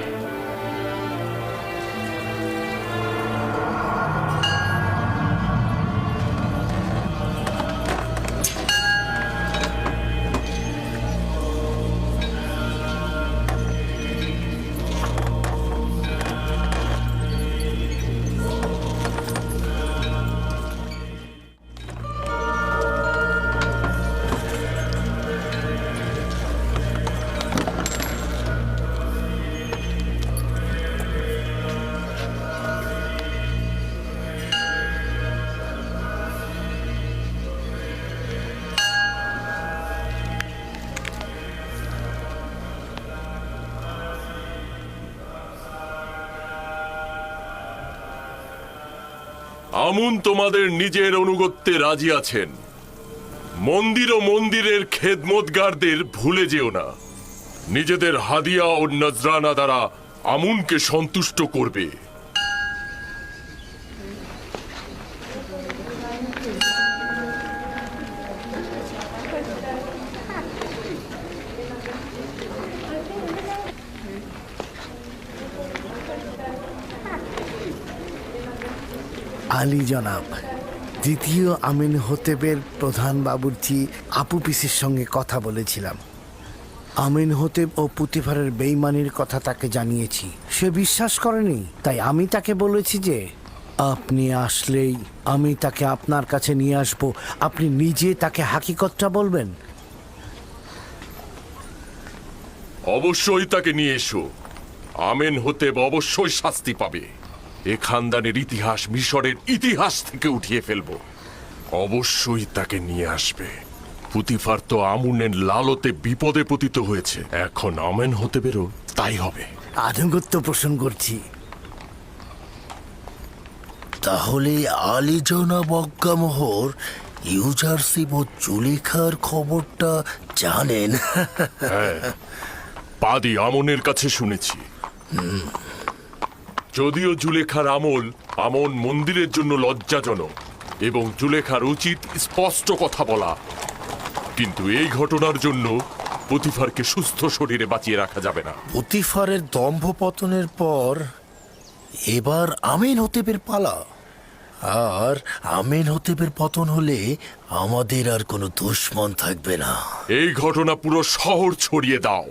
আমুন তোমাদের নিজের অনুগত্যে রাজি আছেন। মন্দির ও মন্দিরের খেদমতগারদের ভুলে যেও না। নিজেদের হাদিয়া ও নজরানা দ্বারা আমুনকে সন্তুষ্ট করবে। আলী জনাব, দ্বিতীয় আমিন হতেবের প্রধান বাবুর্চি আপু পিসির সঙ্গে কথা বলেছিলাম। আমিন হতেব ও পুতিফারের বেইমানির কথা তাকে জানিয়েছি। সে বিশ্বাস করেনি, তাই আমি তাকে বলেছি যে আপনি আসলেই আমি তাকে আপনার কাছে নিয়ে আসব। আপনি নিজে তাকে হাকিকতটা বলবেন। অবশ্যই তাকে নিয়ে এসো। আমেন হতেব অবশ্যই শাস্তি পাবে। এ খানদানের ইতিহাস মিশরের ইতিহাস থেকে উঠিয়ে ফেলবো। অবশ্যই তাকে নিয়ে আসবে। পুতিফার তো আমুনের লালতে বিপদে পতিত হয়েছে, এখন আমেন হতেবেরও তাই হবে। আনুগত্য পোষণ করছি। তাহলে আলী জনাব অজ্ঞামোহর ইউজারশিপ ও জুলেখার খবরটা জানেন? হ্যাঁ, পাদি আমনের কাছে শুনেছি। যদিও জুলেখার আমন মন্দিরের জন্য লজ্জাজনক এবং জুলেখার উচিত স্পষ্ট কথা বলা, কিন্তু এই ঘটনার জন্য পুতিফারকে সুস্থ শরীরে বাঁচিয়ে রাখা যাবে না। পুতিফারের দম্ভ পতনের পর এবার আমিন হতেবের পালা। আর আমিন হতেবের পতন হলে আমাদের আর কোনো দুশমন থাকবে না। এই ঘটনা পুরো শহর ছড়িয়ে দাও।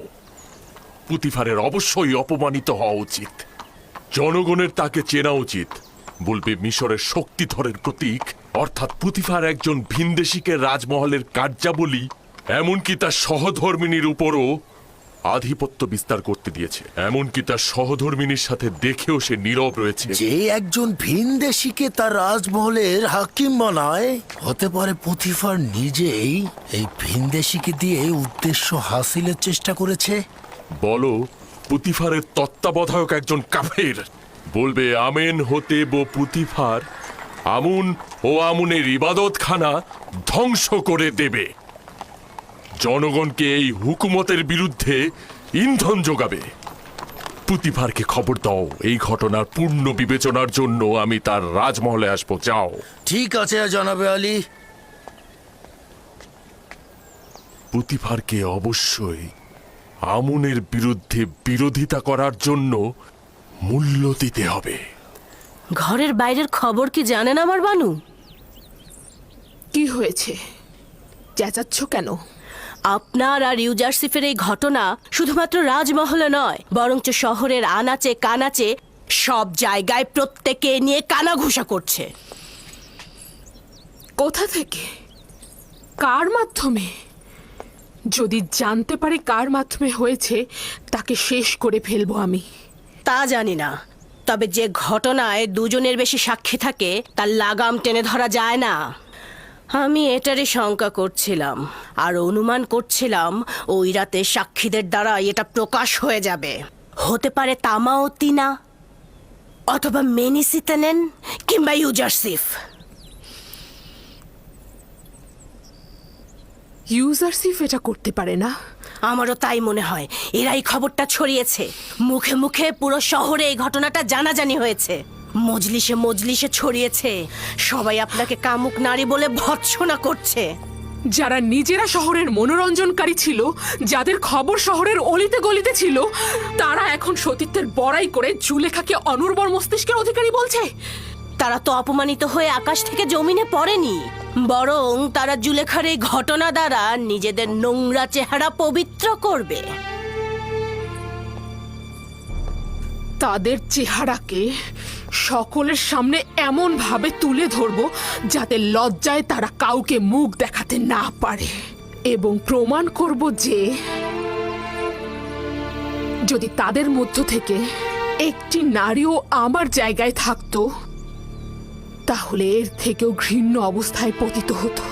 পুতিফারের অবশ্যই অপমানিত হওয়া উচিত। জনগণের তাকে চেনা উচিত। বলবে মিশরের শক্তিধরের প্রতীক, অর্থাৎ পুতিফার একজন ভিনদেশিকে রাজমহলের কার্যাবলী, এমনকি তার সহধর্মিনীর উপরও আধিপত্য বিস্তার করতে দিয়েছে। এমনকি তার সহধর্মিনীর সাথে দেখেও সে নীরব রয়েছে। যে একজন ভিনদেশিকে তার রাজমহলের হাকিম বানায়, হতে পারে পুতিফার নিজেই এই ভিনদেশিকে দিয়ে উদ্দেশ্য হাসিলের চেষ্টা করেছে। বলো, পুতিফারের তত্ত্বাবধায়ক একজন কাফের। বলবে আমেন হতেব ও পুতিফার আমুন ও আমুনের ইবাদতখানা ধ্বংস করে দেবে। জনগণকে এই হুকুমতের বিরুদ্ধে ইন্ধন যোগাবে। পুতিফারকে খবর দাও, এই ঘটনার পূর্ণ বিবেচনার জন্য আমি তার রাজমহলে আসবো। যাও। ঠিক আছে জনাবে আলী। পুতিফারকে অবশ্যই আমুনের বিরুদ্ধে বিরোধিতা করার জন্য মূল্য দিতে হবে। ঘরের বাইরের খবর কি জানেন আমার বানু? কি হয়েছে? চেঁচাচ্ছ কেন? আপনার আর ইউজারসিফের এই ঘটনা শুধুমাত্র রাজমহলে নয়, বরঞ্চ শহরের আনাচে কানাচে সব জায়গায় প্রত্যেকে নিয়ে কানাঘুষা করছে। কোথা থেকে? কার মাধ্যমে? যদি জানতে পারি কার মাধ্যমে হয়েছে, তাকে শেষ করে ফেলবো আমি। তা জানি না, তবে যে ঘটনায় দুজনের বেশি সাক্ষী থাকে তার লাগাম টেনে ধরা যায় না। আমি এটারই শঙ্কা করছিলাম, আর অনুমান করছিলাম ওই রাতে সাক্ষীদের দ্বারা এটা প্রকাশ হয়ে যাবে। হতে পারে তামাও তিনা, অথবা মেনিসিতেনেন, কিংবা ইউজারসিফ। ইউজারসিফ এটা করতে পারে না? আমারও তাই মনে হয়। এরাই খবরটা ছড়িয়েছে, মুখে মুখে পুরো শহরে এই ঘটনাটা জানাজানি হয়েছে, মজলিসে মজলিসে ছড়িয়েছে। সবাই আপনাকে কামুক নারী বলে ভৎসনা করছে। যারা নিজেরা শহরের মনোরঞ্জনকারী ছিল, যাদের খবর শহরের অলিতে গলিতে ছিল, তারা এখন সতীত্বের বড়াই করে জুলেখাকে অনুর্বর মস্তিষ্কের অধিকারী বলছে। তারা তো অপমানিত হয়ে আকাশ থেকে জমিনে পড়েনি, বরং তারা জুলেখার এই ঘটনা দ্বারা নিজেদের নোংরা চেহারা পবিত্র করবে। তাদের চেহারাকে সকলের সামনে এমন ভাবে তুলে ধরবো যাতে লজ্জায় তারা কাউকে মুখ দেখাতে না পারে, এবং প্রমাণ করব যে যদি তাদের মধ্য থেকে একটি নারীও আমার জায়গায় থাকতো, তাহলে এর থেকেও ঘৃণ্য অবস্থায় পতিত হতো।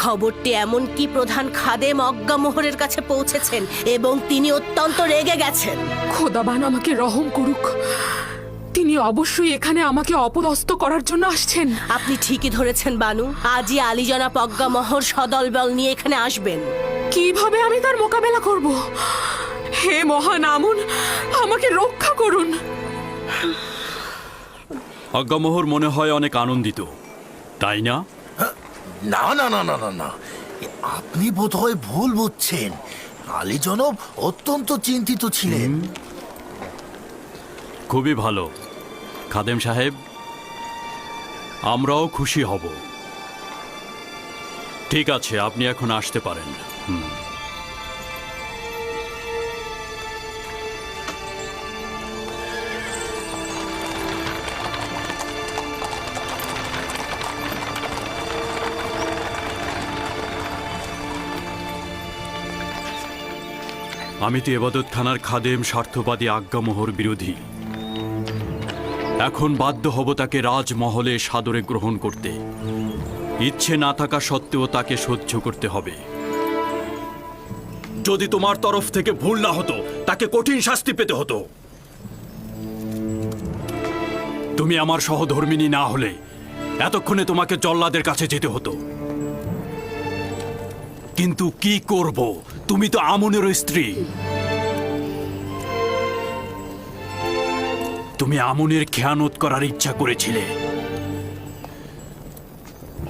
খবরটি এমনকি প্রধান খাদেম অজ্ঞামোহরের কাছে পৌঁছেছেন এবং তিনি অত্যন্ত রেগে গেছেন। খোদাবান আমাকে রহম করুক, তিনি অবশ্যই এখানে আমাকে অপদস্থ করার জন্য আসছেন। আপনি ঠিকই ধরেছেন বানু, আজই আলী জনাব অজ্ঞামোহর সদলবল নিয়ে এখানে আসবেন। কিভাবে আমি তার মোকাবেলা করব? হে মহান আমুন, আমাকে রক্ষা করুন। আজ্ঞামোহর মনে হয় অনেক আনন্দিত, তাই না? না না না না না না, আপনি বোধহয় ভুল বুঝছেন। আলী জনাব অত্যন্ত চিন্তিত ছিলেন। খুবই ভালো খাদেম সাহেব, আমরাও খুশি হব। ঠিক আছে, আপনি এখন আসতে পারেন। আমি তো এবাদতখানার খাদেম স্বার্থবাদী আজ্ঞামোহর বিরোধী। এখন বাধ্য হব তাকে রাজমহলে সাদরে গ্রহণ করতে। ইচ্ছে না থাকা সত্ত্বেও তাকে সহ্য করতে হবে। যদি তোমার তরফ থেকে ভুল না হতো, তাকে কঠিন শাস্তি পেতে হতো। তুমি আমার সহধর্মিনী না হলে এতক্ষণে তোমাকে জল্লাদের কাছে যেতে হতো। কিন্তু কি করব, তুমি তো আমুনের স্ত্রী। তুমি আমুনের খেয়ানত করার ইচ্ছা করেছিলে,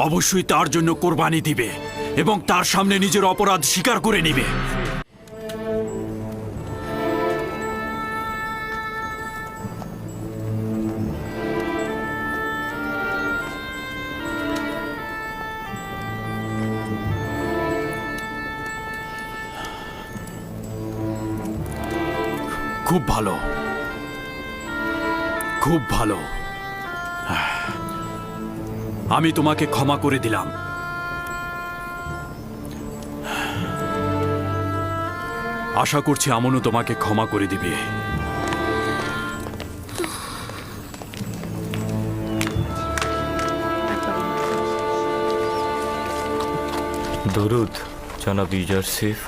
অবশ্যই তার জন্য কোরবানি দিবে এবং তার সামনে নিজের অপরাধ স্বীকার করে নিবে। খুব ভালো, খুব ভালো। আমি তোমাকে ক্ষমা করে দিলাম। আশা করছি আমনও তোমাকে ক্ষমা করে দিবে। দরুদ জনাব ইউজারসিফ।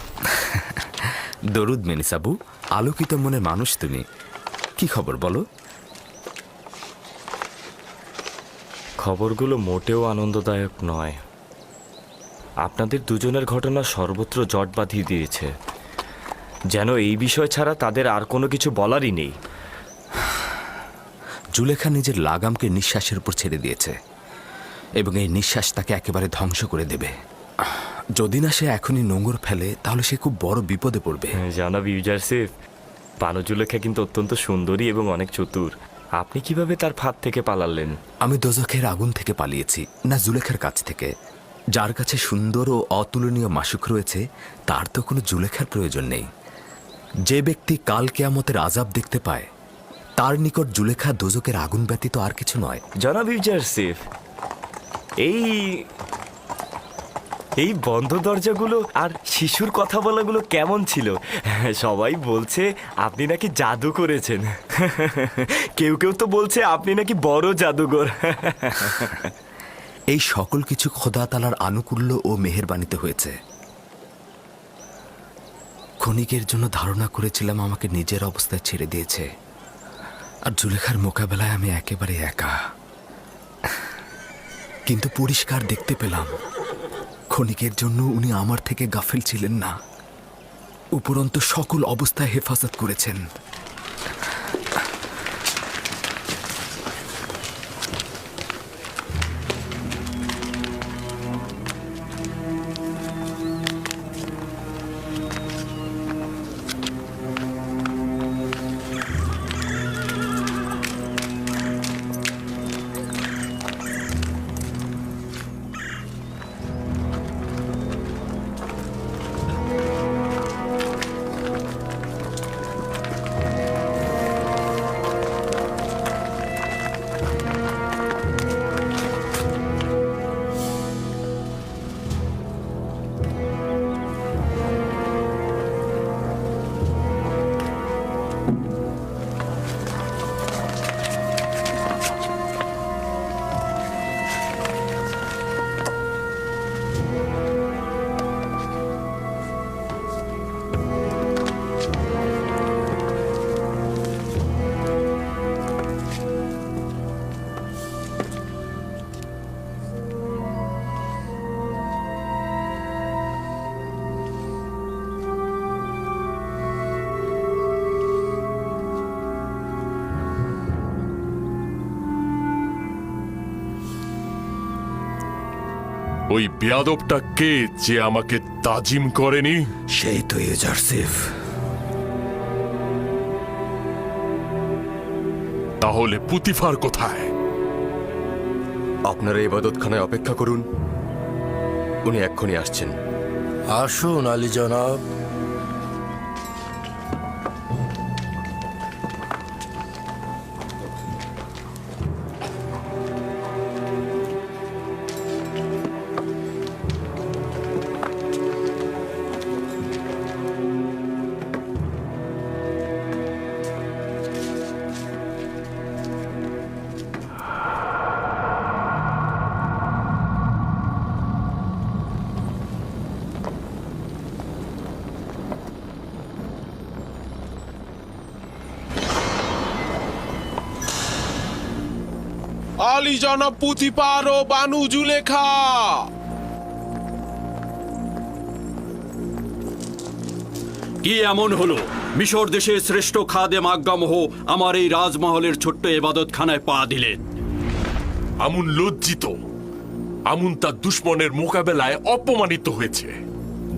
দরুদ মেনিসাবু, আলোকিত মনের মানুষ তুমি। কি খবর বলো? খবরগুলো মোটেও আনন্দদায়ক নয়। আপনাদের দুজনের ঘটনা সর্বত্র জট বাঁধিয়ে দিয়েছে, যেন এই বিষয় ছাড়া তাদের আর কোনো কিছু বলারই নেই। জুলেখা নিজের লাগামকে নিঃশ্বাসের উপর ছেড়ে দিয়েছে এবং এই নিঃশ্বাস তাকে একেবারে ধ্বংস করে দেবে। যদি না সে এখনই নোংর ফেলে, তাহলে সে খুব বড় বিপদে পড়বে। জনাব ইউজারসিফ, বানু জুলেখা কিন্তু অত্যন্ত সুন্দরী এবং অনেক চতুর। আপনি কিভাবে তার ফাঁদ থেকে পালালেন? আমি দোজখের আগুন থেকে পালিয়েছি, না জুলেখার কাছ থেকে। যার কাছে সুন্দর ও অতুলনীয় মাসুক রয়েছে তার তো কোনো জুলেখার প্রয়োজন নেই। যে ব্যক্তি কাল কিয়ামতের আযাব দেখতে পায় তার নিকট জুলেখা দোজকের আগুন ব্যতীত আর কিছু নয়। জনাব ইউজারসিফ, এই বন্ধ দরজাগুলো আর শিশুর কথা বলাগুলো কেমন ছিল? সবাই বলছে আপনি নাকি জাদু করেছেন। কেউ কেউ তো বলছে আপনি নাকি বড় জাদুঘর। এই সকল কিছু খোদা তাআলার আনুকূল্য ও মেহেরবানিতে হয়েছে। ক্ষণিকের জন্য ধারণা করেছিলাম আমাকে নিজের অবস্থায় ছেড়ে দিয়েছে, আর জুলেখার মোকাবেলায় আমি একেবারে একা। কিন্তু পরিষ্কার দেখতে পেলাম ক্ষণিকের জন্য উনি আমার থেকে গাফিল ছিলেন না, উপরন্তু সকল অবস্থায় হেফাজত করেছেন। ওই বেয়াদবটা কে যে আমাকে তাজিম করেনি? সেই তো ইউজারসিফ। তাহলে পুতিফার কোথায়? আপনারা ইবাদতখানায় অপেক্ষা করুন, উনি এক্ষুনি আসছেন। আসুন আলী জনাব। আলী জনাব পুতিফার ও বানু জুলেখা। কি এমন হলো মিশর দেশের শ্রেষ্ঠ খাদেম আজ্ঞামহ আমার এই রাজমহলের ছোট্ট ইবাদতখানায় পা দিলেন? আমুন লজ্জিত। আমুন তার দুশ্মনের মোকাবেলায় অপমানিত হয়েছে।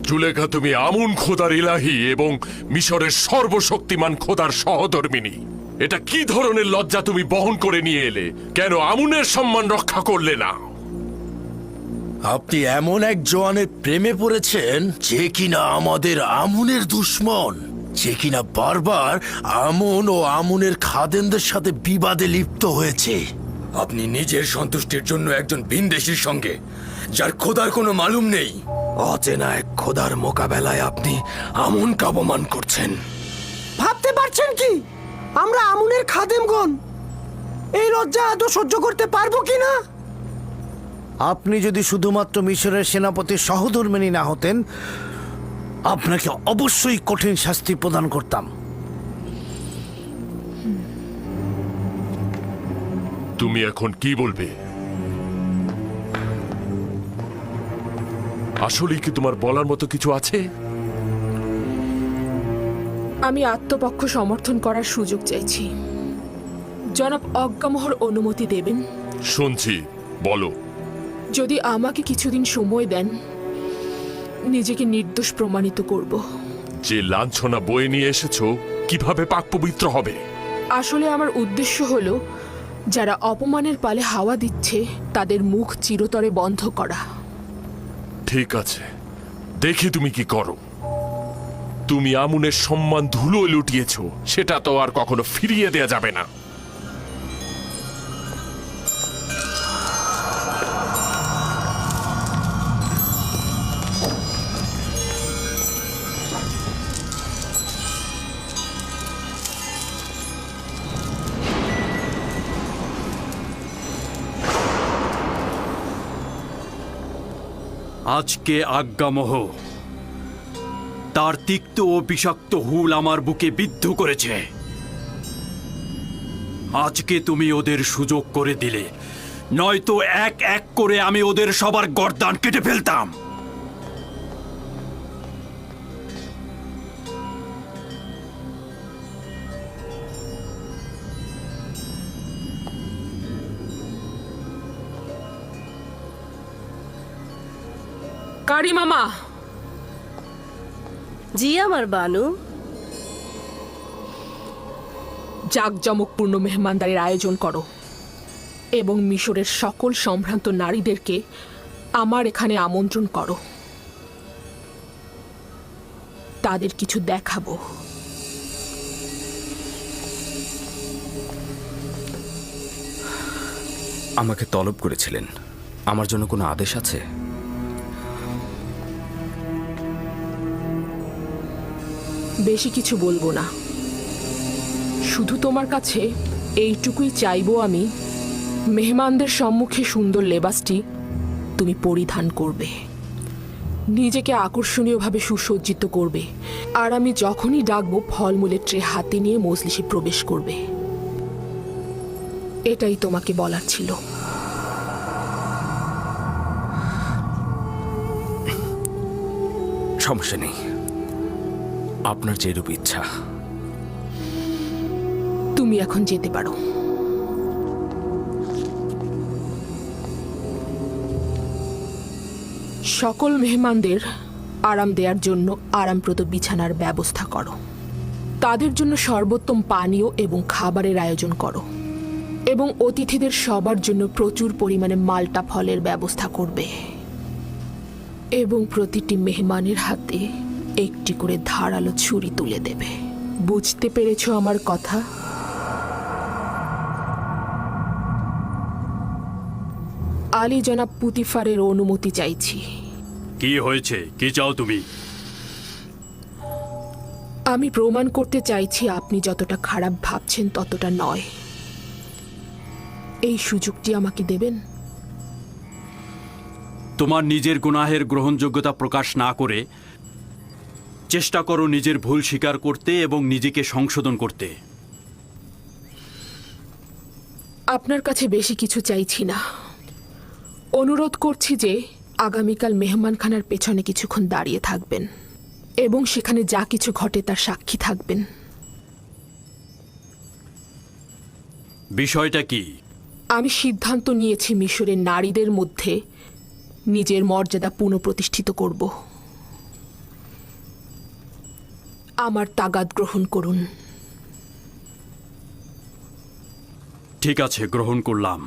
জুলেখা, তুমি আমুন খোদার ইলাহি এবং মিশরের সর্বশক্তিমান খোদার সহধর্মিনী। এটা কি ধরনের লজ্জা তুমি বহন করে নিয়ে এলে? কেন আমুনের সম্মান রক্ষা করলে না? আপনি এমন এক জওয়ানের প্রেমে পড়েছেন যে কিনা আমাদের আমুনের দুশ্মন, যে কিনা বারবার আমুন ও আমুনের খাদেমদের সাথে বিবাদে লিপ্ত হয়েছে। আপনি নিজের সন্তুষ্টির জন্য একজন ভিনদেশীর সঙ্গে, যার খোদার কোনো মালুম নেই, অচেনা এক খোদার মোকাবেলায় আপনি আমুনকে অপমান করছেন। ভাবতে পারছেন কি আমরা আমুনের খাদেমগণ এই লজ্জা আদৌ সহ্য করতে পারবো কিনা? আপনি যদি শুধুমাত্র মিশরের সেনাপতির সহধর্মিণী না হতেন, আপনাকে অবশ্যই কঠিন শাস্তি প্রদান করতাম। তুমি এখন কি বলবে? আসলেই কি তোমার বলার মতো কিছু আছে? আমি আত্মপক্ষ সমর্থন করার সুযোগ চাইছি। জনাব অজ্ঞামহর অনুমতি দেবেন? শুনছি, বলো। যদি আমাকে কিছুদিন সময় দেন, নিজেকে নির্দোষ প্রমাণিত করব। যে লাঞ্ছনা বয়ে নিয়ে এসেছো কিভাবে পাক পবিত্র হবে? আসলে আমার উদ্দেশ্য হলো যারা অপমানের পালে হাওয়া দিচ্ছে তাদের মুখ চিরতরে বন্ধ করা। ঠিক আছে, দেখি তুমি কি করো। তুমি আমুনের সম্মান ধুলো লুটিয়েছ, সেটা তো আর কখনো ফিরিয়ে দেয়া যাবে না। আজকে আজ্ঞামোহ তার তিক্ত ও বিষাক্ত হুল আমার বুকে বিদ্ধ করেছে। আজকে তুমি ওদের সুযোগ করে দিলে, নয়তো এক এক করে আমি ওদের সবার গর্দান কেটে ফেলতাম। কারি মামা, জি আমার বানু। জাঁকজমকপূর্ণ মেহমানদারির আয়োজন করো এবং মিশরের সকল সম্ভ্রান্ত নারীদেরকে আমার এখানে আমন্ত্রণ করো। তাদের কিছু দেখাবো। আমাকে তলব করেছিলেন, আমার জন্য কোনো আদেশ আছে? বেশি কিছু বলবো না, শুধু তোমার কাছে এইটুকুই চাইবো আমি, মেহমানদের সম্মুখে সুন্দর লেবাসটি তুমি পরিধান করবে, নিজেকে আকর্ষণীয়ভাবে সুসজ্জিত করবে, আর আমি যখনই ডাকবো ফলমূলের ট্রে হাতে নিয়ে মজলিসে প্রবেশ করবে। এটাই তোমাকে বলার ছিল। সমস্যা নেই, আপনার যেরূপ ইচ্ছা। তুমি এখন যেতে পারো। সকল মেহমানদের আরাম দেওয়ার জন্য আরামপ্রদ বিছানার ব্যবস্থা করো। তাদের জন্য সর্বোত্তম পানীয় এবং খাবারের আয়োজন করো এবং অতিথিদের সবার জন্য প্রচুর পরিমাণে মাল্টা ফলের ব্যবস্থা করবে এবং প্রতিটি মেহমানের হাতে একটি করে ধারালো ছুরি তুলে দেবে। বুঝতে পেরেছো আমার কথা? আলী জনাব পুতিফারের অনুমতি চাইছি। কি হয়েছে? কি চাও তুমি? আমি প্রমাণ করতে চাইছি আপনি যতটা খারাপ ভাবছেন ততটা নয়। এই সুযোগটি আমাকে দেবেন? তোমার নিজের গুনাহের গ্রহণযোগ্যতা প্রকাশ না করে চেষ্টা করো নিজের ভুল স্বীকার করতে এবং নিজেকে সংশোধন করতে। আপনার কাছে বেশি কিছু চাইছি না। অনুরোধ করছি যে আগামীকাল মেহমানখানার পেছনে কিছুক্ষণ দাঁড়িয়ে থাকবেন এবং সেখানে যা কিছু ঘটে তার সাক্ষী থাকবেন। বিষয়টা কি? আমি সিদ্ধান্ত নিয়েছি মিশরের নারীদের মধ্যে নিজের মর্যাদা পুনঃপ্রতিষ্ঠিত করব। আমার তাগাদ গ্রহণ করুন। ঠিক আছে, গ্রহণ করলাম।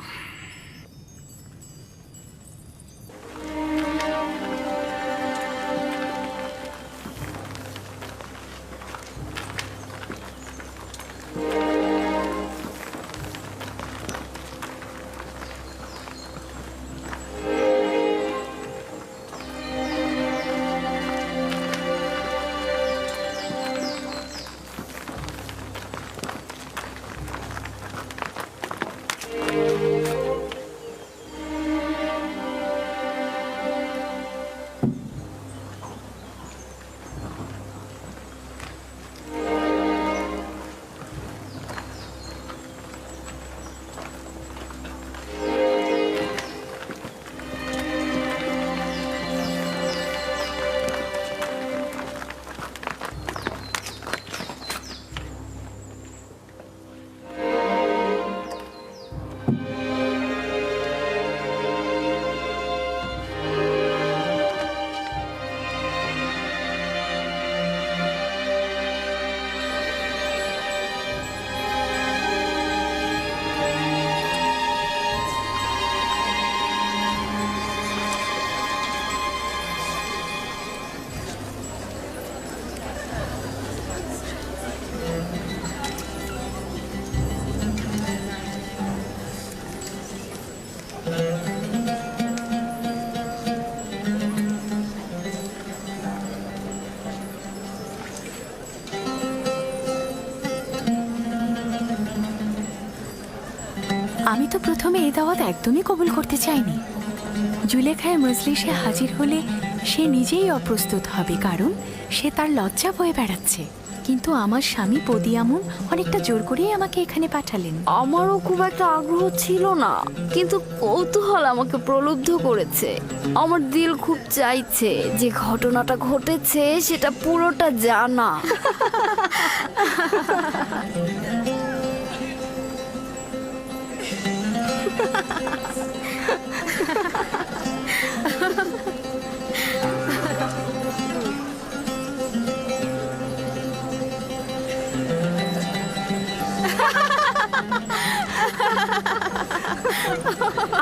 আমি তো প্রথমে এই দাওয়াত একদমই কবুল করতে চাইনি। জুলেখায় মজলিসে হাজির হলে সে নিজেই অপ্রস্তুত হবে, কারণ সে তার লজ্জা বয়ে বেড়াচ্ছে। কিন্তু আমার স্বামী পদিয়ামুন অনেকটা জোর করেই আমাকে এখানে পাঠালেন। আমারও খুব একটা আগ্রহ ছিল না, কিন্তু কৌতূহল আমাকে প্রলুব্ধ করেছে। আমার দিল খুব চাইছে যে ঘটনাটা ঘটেছে সেটা পুরোটা জানা।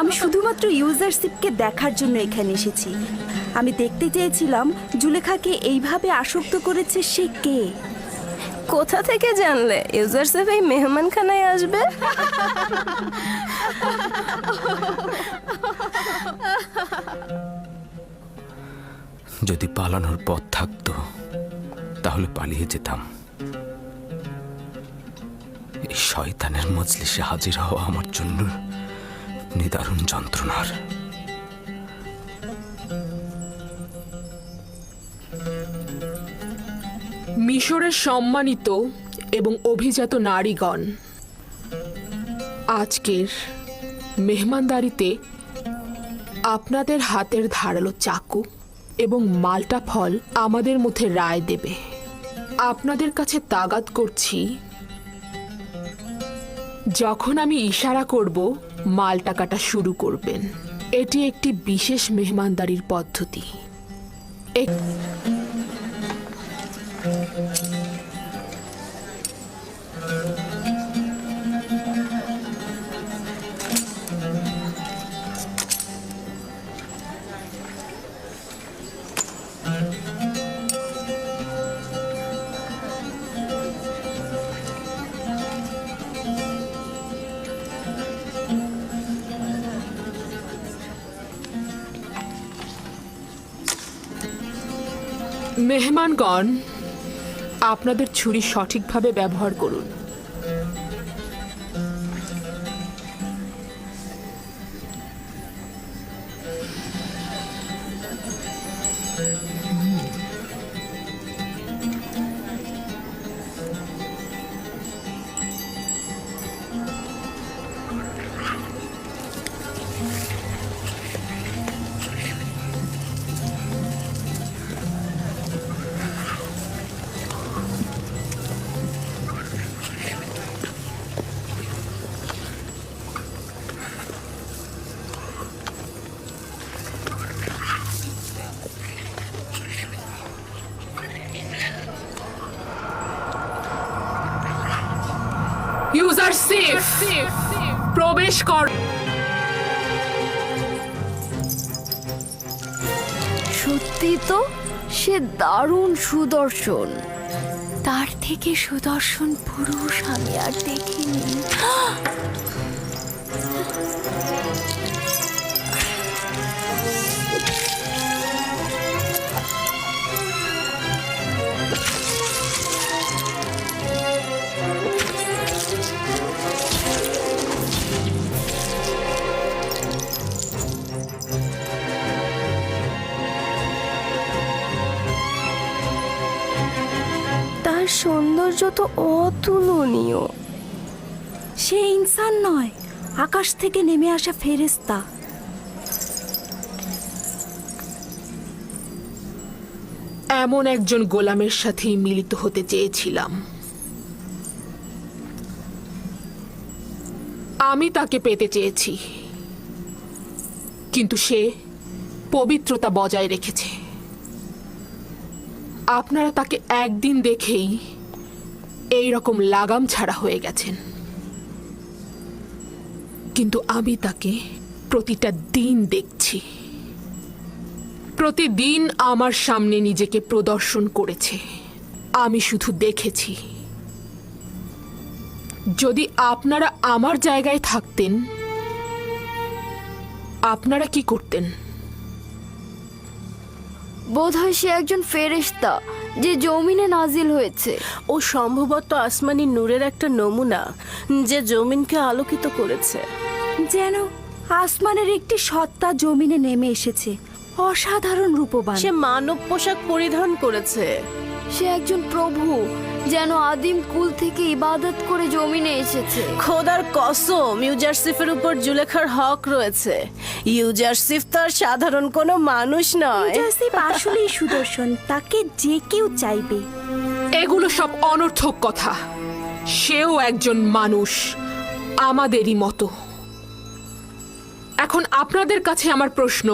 আমি শুধুমাত্র ইউজারশিপকে দেখার জন্য এখানে এসেছি। আমি দেখতে চেয়েছিলাম জুলেখাকে এইভাবে আসক্ত করেছে সে কে। কোথা থেকে জানলে ইউজারশিপ এই মেহমানখানায় আসবে? যদি পালানোর পথ থাকতো তাহলে পালিয়ে যেতাম। এই শয়তানের মজলিসে হাজির হওয়া আমার জন্য নিদারুণ যন্ত্রণার। মিশরের সম্মানিত এবং অভিজাত নারীগণ, আজকের মেহমানদারিতে আপনাদের হাতের ধারালো চাকু এবং মাল্টা ফল আমাদের মধ্যে রায় দেবে। আপনাদের কাছে তাগাদ করছি, যখন আমি ইশারা করব মালটা কাটা শুরু করবেন। এটি একটি বিশেষ মেহমানদারির পদ্ধতি। মেহমানগণ, আপনাদের ছুরি সঠিকভাবে ব্যবহার করুন। ইউজার সেফ, প্রবেশ কর। সত্যি তো, সে দারুণ সুদর্শন। তার থেকে সুদর্শন পুরুষ আমি আর দেখিনি। তার সৌন্দর্য তো অতুলনীয়। সে ইনসান নয়, আকাশ থেকে নেমে আসা ফেরেশতা। এমন একজন গোলামের সাথেই মিলিত হতে চেয়েছিলাম। আমি তাকে পেতে চেয়েছি, কিন্তু সে পবিত্রতা বজায় রেখেছে। আপনারা তাকে একদিন দেখেই এই রকম লাগাম ছাড়া হয়ে গেছেন, কিন্তু আমি তাকে প্রতিটা দিন দেখছি। প্রতিদিন আমার সামনে নিজেকে প্রদর্শন করেছে, আমি শুধু দেখেছি। যদি আপনারা আমার জায়গায় থাকতেন, আপনারা কি করতেন? বোধহয় সে একজন ফেরেশতা যে জমিনে নাজিল হয়েছে। ও সম্ভবত আসমানি নূরের একটা নমুনা যে জমিনকে আলোকিত করেছে। যেন আসমানের একটি সত্তা জমিনে নেমে এসেছে, অসাধারণ রূপবান। সে মানব পোশাক পরিধান করেছে। সে একজন প্রভু, যেন আদিম কুল থেকে ইবাদত করে জমিনে এসেছে। খোদার কসম, ইউজারসিফের উপর জুলেখার হক রয়েছে। ইউজারসিফ তো আর সাধারণ কোনো মানুষ নয়। ইউজারসিফ আসলেই সুদর্শন, তাকে যে কেউ চাইবে। এগুলো সব অনর্থক কথা। সেও একজন মানুষ, আমাদেরই মতো। এখন আপনাদের কাছে আমার প্রশ্ন,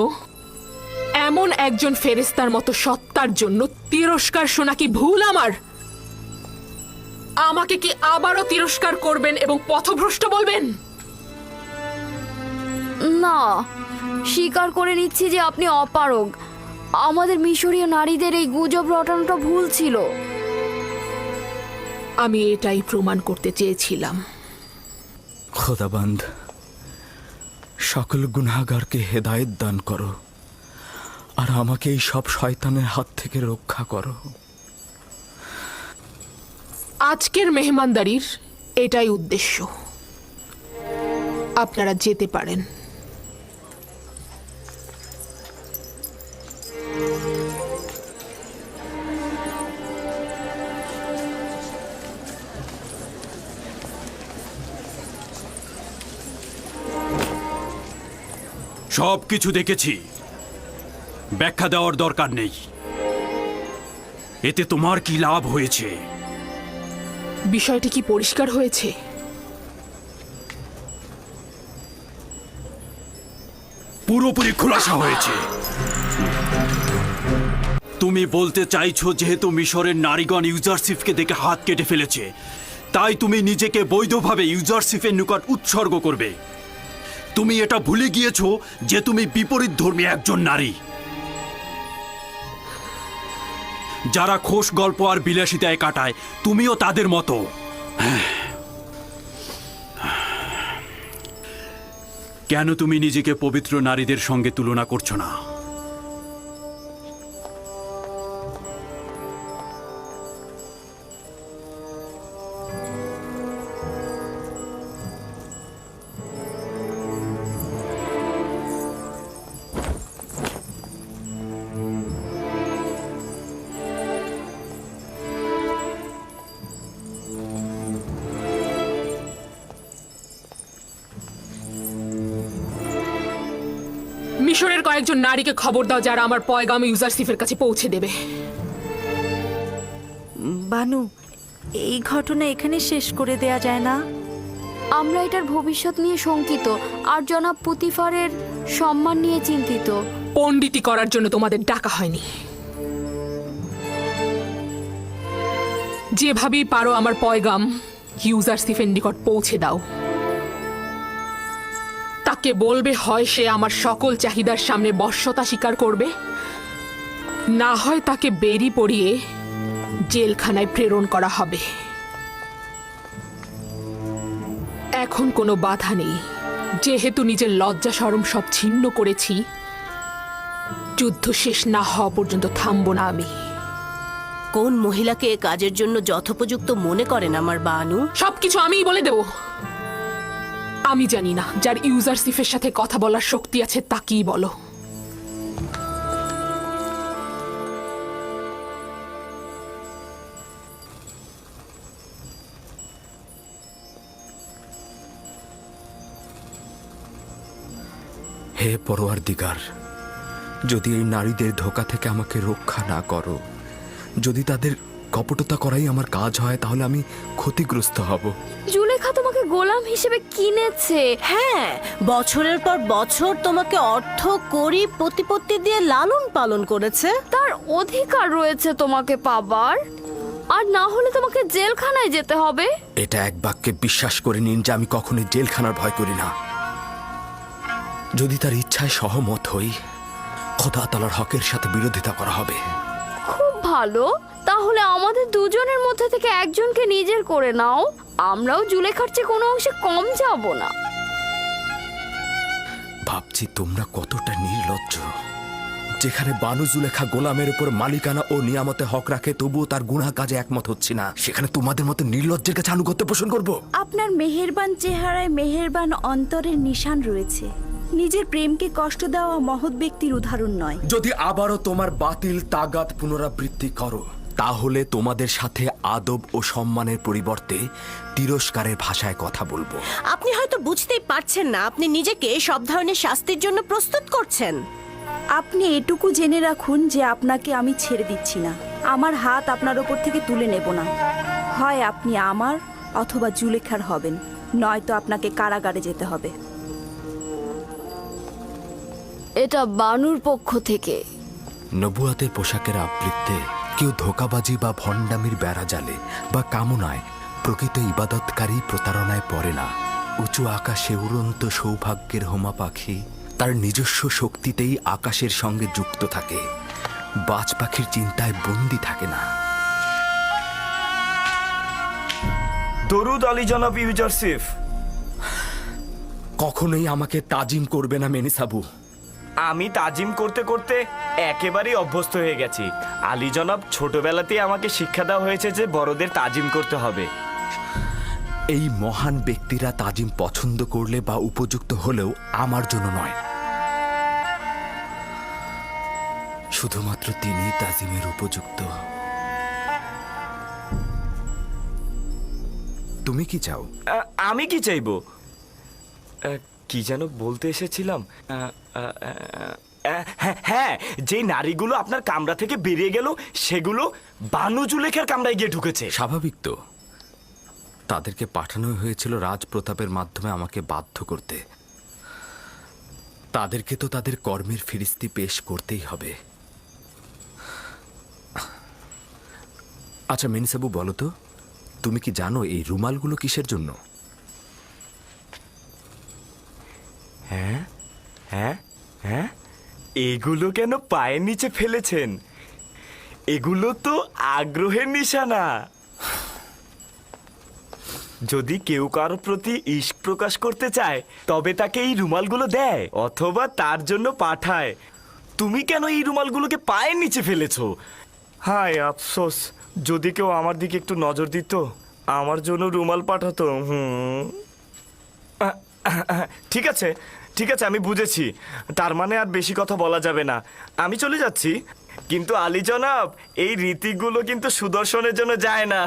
এমন একজন ফেরেশতার মতো সত্তার জন্য তিরস্কার শোনা কি ভুল আমার? আমাকে কি আবারও তিরস্কার করবেন এবং পথভ্রষ্ট বলবেন? না, স্বীকার করে নিচ্ছি যে আপনি অপারগ। আমাদের মিশরীয় নারীদের এই গুজব রটানোটা ভুল ছিল। আমি এটাই প্রমাণ করতে চেয়েছিলাম। খোদাবান্দ, সকল গুনাহগারকে হেদায়েত দান করো, আর আমাকে এই সব শয়তানের হাত থেকে রক্ষা করো। আজকের মেহমানদারির এটাই উদ্দেশ্য। আপনারা যেতে পারেন। সব কিছু দেখেছি, ব্যাখ্যা দেওয়ার দরকার নেই। এতে তোমার কি লাভ হয়েছে? বিষয়টি কি পরিষ্কার হয়েছে? পুরোপুরি খোলাসা হয়েছে। তুমি বলতে চাইছো যেহেতু মিশরের নারীগণ ইউজারসিফকে দেখে হাত কেটে ফেলেছে, তাই তুমি নিজেকে বৈধভাবে ইউজারসিফের নিকট উৎসর্গ করবে। তুমি এটা ভুলে গিয়েছো যে তুমি বিপরীত ধর্মী একজন নারী। যারা খোশ গল্প আর বিলাসিতায় কাটায়, তুমিও তাদের মতো। কেন তুমি নিজেকে পবিত্র নারীদের সঙ্গে তুলনা করছো না? মিশরের কয়েকজন নারীকে খবর দাও যারা আমার পয়গাম ইউজারসিফের কাছে পৌঁছে দেবে। বানু, এই ঘটনা এখানে শেষ করে দেয়া যায় না? আমরা এটার ভবিষ্যৎ নিয়ে শঙ্কিত, আর জনাব পুতিফারের সম্মান নিয়ে চিন্তিত। পণ্ডিতি করার জন্য তোমাদের ডাকা হয়নি। যেভাবেই পারো আমার পয়গাম ইউজারসিফের নিকট পৌঁছে দাও। তাকে বলবে হয় সে আমার সকল চাহিদার সামনে বশ্যতা স্বীকার করবে, না হয় তাকে বেরি পরিয়ে জেলখানায় প্রেরণ করা হবে। এখন কোনো বাধা নেই, যেহেতু নিজের লজ্জা শরম সব ছিন্ন করেছি। যুদ্ধ শেষ না হওয়া পর্যন্ত থামবো না আমি। কোন মহিলাকে এ কাজের জন্য যথোপযুক্ত মনে করেন আমার বানু? সবকিছু আমিই বলে দেব। আমি জানি না, যার ইউজারসিফের সাথে কথা বলার শক্তি আছে তাকেই বলো। হে পরওয়ারদিগার, যদি এই নারীদের ধোঁকা থেকে আমাকে রক্ষা না করো, যদি তাদের কপটতা করাই আমার কাজ হয়, তাহলে আমি ক্ষতিগ্রস্ত হব। জুলেখা তোমাকে গোলাম হিসেবে কিনেছে। হ্যাঁ, বছরের পর বছর তোমাকে অর্থ করি প্রতিপত্তি দিয়ে লালন পালন করেছে। তার অধিকার রয়েছে তোমাকে পাবার, আর না হলে তোমাকে জেলখানায় যেতে হবে। এটা এক বাক্যে বিশ্বাস করে নিন যে আমি কখনোই জেলখানার ভয় করি না। যদি তার ইচ্ছায় সহমত হই, খোদা তাআলার হকের সাথে বিরোধিতা করা হবে। খুব ভালো, তাহলে আমাদের দুজনের মধ্যে থেকে একজনকে নিজের করে নাও। আমরাও জুলেখার চেয়ে কোনো অংশে কম যাব না। ভাবছি তোমরা কতটা নির্লজ্জ যেখানে বানু জুলেখা গোলামের উপর মালিকানা ও নিয়ামতে হক রাখে তবুও তার গুনাহ কাজে একমত হচ্ছে না, সেখানে তোমাদের মতো নির্লজ্জের কাছে আনুগত্য পোষণ করব? আপনার মেহেরবান চেহারায় মেহেরবান অন্তরের নিশান রয়েছে। নিজের প্রেমকে কষ্ট দেওয়া মহৎ ব্যক্তির উদাহরণ নয়। যদি আবারও তোমার বাতিল তাগাদ পুনরাবৃত্তি করো, তাহলে তোমাদের সাথে আদব ও সম্মানের পরিবর্তে তিরস্কারের ভাষায় কথা বলবো। আপনি হয়তো বুঝতেই পারছেন না আপনি নিজেকে সব ধরনের শাস্তির জন্য প্রস্তুত করছেন। আপনি এটুকু জেনে রাখুন যে আপনাকে আমি ছেড়ে দিচ্ছি না। আমার হাত আপনার ওপর থেকে তুলে নেব না। হয় আপনি আমার অথবা জুলেখার হবেন, নয়তো আপনাকে কারাগারে যেতে হবে। এটা বানুর পক্ষ থেকে। নবুয়াতের পোশাকের আবৃত্তে কেউ ধোকাবাজি বা ভণ্ডামির বেড়া জালে বা কামনায় প্রকৃত ইবাদতকারী প্রতারণায় পড়ে না। উঁচু আকাশে উড়ন্ত সৌভাগ্যের হোমা পাখি তার নিজস্ব শক্তিতেই আকাশের সঙ্গে যুক্ত থাকে, বাজ পাখির চিন্তায় বন্দী থাকে না। দরুদ আলী জনাব ইউজারসিফ। কখনোই আমাকে তাজিম করবে না মেনিসাবু। আমি তাজিম করতে করতে একেবারেই অভ্যস্ত হয়ে গেছি। আলী জনাব ছোটবেলাতেই আমাকে শিক্ষা দেওয়া হয়েছে যে বড়দের তাজিম করতে হবে। এই মহান ব্যক্তিরা তাজিম পছন্দ করলে বা উপযুক্ত হলেও আমার জন্য নয়, শুধুমাত্র তিনি তাজিমের উপযুক্ত। তুমি কি চাও? আমি কি চাইবো? কি যেন বলতে এসেছিলাম। হ্যাঁ, যে নারীগুলো আপনার কামরা থেকে বেরিয়ে গেল সেগুলো বানু জুলেখার কামরায় গিয়ে ঢুকেছে। স্বাভাবিক তো, তাদেরকে পাঠানো হয়েছিল রাজপ্রতাপের মাধ্যমে আমাকে বাধ্য করতে। তাদেরকে তো তাদের কর্মের ফিরিস্তি পেশ করতেই হবে। আচ্ছা মেনিসাবু, বলো তো, তুমি কি জানো এই রুমালগুলো কিসের জন্য? হ্যাঁ হ্যাঁ হ্যাঁ, এগুলো কেন পায়ের নিচে ফেলেছেন? এগুলো তো আগ্রহের নিশানা। যদি কেউ কারোর প্রতি ইশক প্রকাশ করতে চায় তবে তাকে এই রুমালগুলো দেয় অথবা তার জন্য পাঠায়। তুমি কেন এই রুমালগুলোকে পায়ের নিচে ফেলেছো? হায় আফসোস, যদি কেউ আমার দিকে একটু নজর দিত, আমার জন্য রুমাল পাঠাতো। ঠিক আছে ঠিক আছে, আমি বুঝেছি। তার মানে আর বেশি কথা বলা যাবে না। আমি চলে যাচ্ছি। কিন্তু আলী জনাব, এই রীতিগুলো কিন্তু সুদর্শনের জন্য যায় না।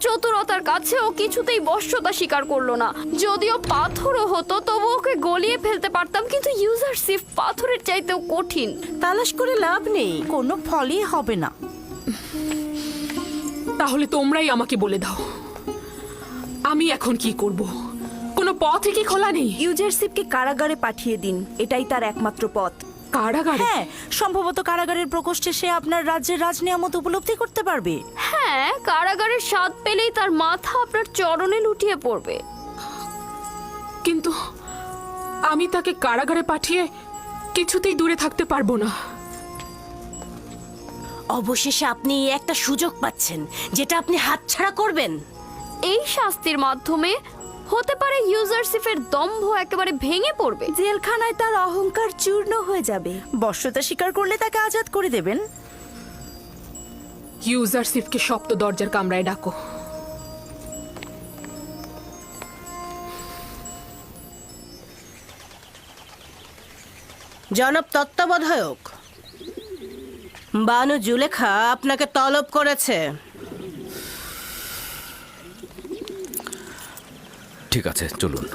চতুরতার কাছে ও কিছুতেই বশ্যতা স্বীকার করলো না। যদিও পাথরও হতো তবু ওকে গলিয়ে ফেলতে পারতাম, কিন্তু ইউজারসিফ পাথরের চাইতেও কঠিন। তালাশ করে লাভ নেই, কোনো ফলই হবে না। তাহলে তোমরাই আমাকে বলে দাও, আমি এখন কি করব? কোনো পথই কি খোলা নেই? ইউজারসিফকে কারাগারে পাঠিয়ে দিন, এটাই তার একমাত্র পথ। কারাগারে? হ্যাঁ, সম্ভবত কারাগারের প্রকোষ্ঠে সে আপনার রাজ্যের রাজনিয়ামত উপলব্ধি করতে পারবে। হ্যাঁ, কারাগারের স্বাদ পেলেই তার মাথা আপনার চরণে লুটিয়ে পড়বে। কিন্তু আমি তাকে কারাগারে পাঠিয়ে কিছুতেই দূরে থাকতে পারবো না। অবশেষে আপনি একটা সুযোগ পাচ্ছেন যেটা আপনি হাতছাড়া করবেন। এই শাস্তির মাধ্যমে হতে পারে ইউজারসিফের দম্ভ একেবারে ভেঙে পড়বে। জেলখানায় তার অহংকার চূর্ণ হয়ে যাবে। বশ্যতা স্বীকার করলে তাকে আজাদ করে দেবেন। ইউজারশিপকে সপ্ত দরজার কামরায় ডাকো। জনাব তত্ত্বাবধায়ক, বানু জুলেখা আপনাকে তলব করেছে। ঠিক আছে, চলুন।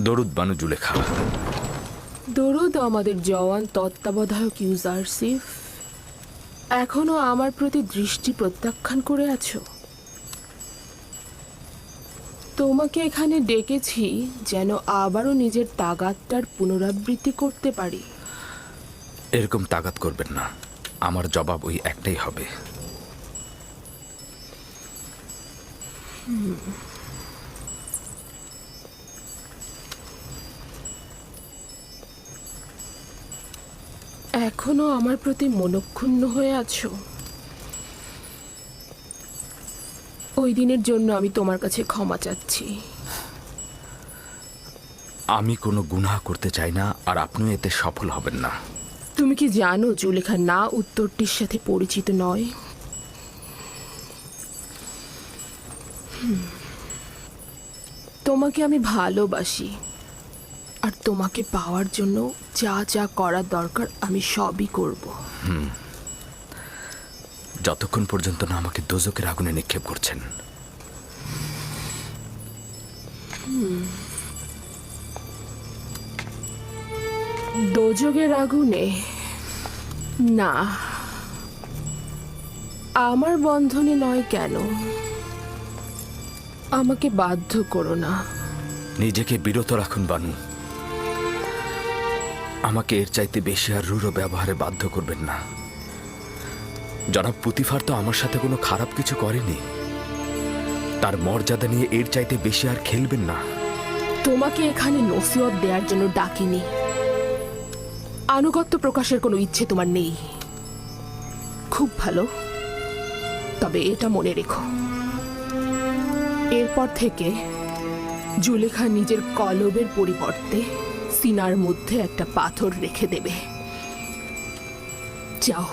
দরুদ বানু জুলেখা। দরুদ আমাদের জওয়ান তত্ত্বাবধায়ক ইউজারশিপ। এখনো আমার প্রতি দৃষ্টি প্রত্যাখ্যান করে আছো? তোমাকে এখানে ডেকেছি যেন আবারও নিজের তাগাদটার পুনরাবৃত্তি করতে পারি। এরকম তাগাদ করবেন না, আমার জবাব ওই একটাই হবে। এখনো আমার প্রতি মনক্ষুণ্ণ হয়ে আছো? ওই দিনের জন্য আমি তোমার কাছে ক্ষমা চাচ্ছি। আমি কোনো গুনাহ করতে চাই না, আর আপনিও এতে সফল হবেন না। তুমি কি জানো জুলেখা না উত্তরটির সাথে পরিচিত নয়? তোমাকে আমি ভালোবাসি, আর তোমাকে পাওয়ার জন্য যা যা করার দরকার আমি সবই করব। যতক্ষণ পর্যন্ত না আমাকে দোজকের আগুনে নিক্ষেপ করছেন। দোজকের আগুনে না, আমার বন্ধনে নয় কেন? আমাকে বাধ্য করো না। নিজেকে বিরত রাখুন বানু। আমাকে এর চাইতে বেশি আর রূঢ় ব্যবহারে বাধ্য করবেন না। জনাব পুতিফার তো আমার সাথে কোনো খারাপ কিছু করেনি। তার মর্যাদা নিয়ে এর চাইতে বেশি আর খেলবেন না। তোমাকে এখানে নসিহত দেওয়ার জন্য ডাকিনি। আনুগত্য প্রকাশের কোনো ইচ্ছে তোমার নেই। খুব ভালো, তবে এটা মনে রেখো, এরপর থেকে জুলেখা নিজের কলবের পরিবর্তে সিনার মধ্যে একটা পাথর রেখে দেবে। যাও।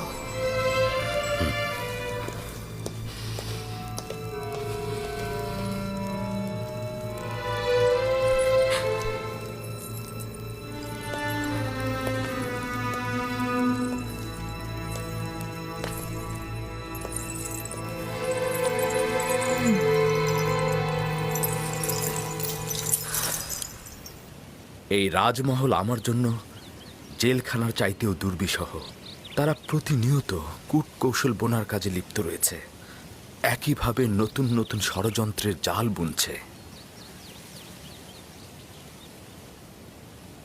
এই রাজমহল আমার জন্য জেলখানার চাইতেও দুর্বিষহ। তারা প্রতিনিয়ত কূটকৌশল বোনার কাজে লিপ্ত রয়েছে, একইভাবে নতুন নতুন ষড়যন্ত্রের জাল বুনছে।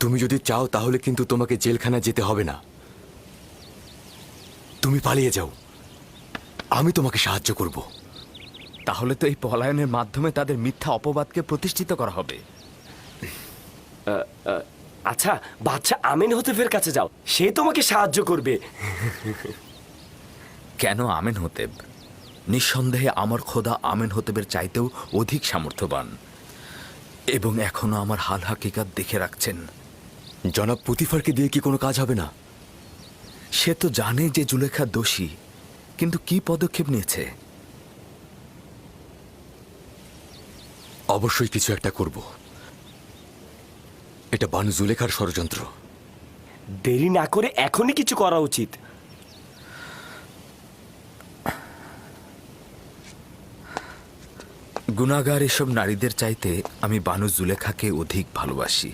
তুমি যদি চাও তাহলে কিন্তু তোমাকে জেলখানা যেতে হবে না। তুমি পালিয়ে যাও, আমি তোমাকে সাহায্য করব। তাহলে তো এই পলায়নের মাধ্যমে তাদের মিথ্যা অপবাদকে প্রতিষ্ঠিত করা হবে। আচ্ছা, বাচ্চা আমিন হতেফের কাছে যাও, সে তোমাকে সাহায্য করবে। কেন আমেন হতেব? নিঃসন্দেহে আমার খোদা আমেন হতেবের চাইতেও অধিক সামর্থ্যবান, এবং এখনো আমার হাল হাকিকাত দেখে রাখছেন। জনাব পুতিফারকে দিয়ে কি কোনো কাজ হবে না? সে তো জানে যে জুলেখা দোষী, কিন্তু কি পদক্ষেপ নিয়েছে? অবশ্যই কিছু একটা করব। এটা বানু জুলেখার ষড়যন্ত্র। দেরি না করে এখনই কিছু করা উচিত। গুনাহগার এসব নারীদের চাইতে আমি বানু জুলেখাকে অধিক ভালোবাসি।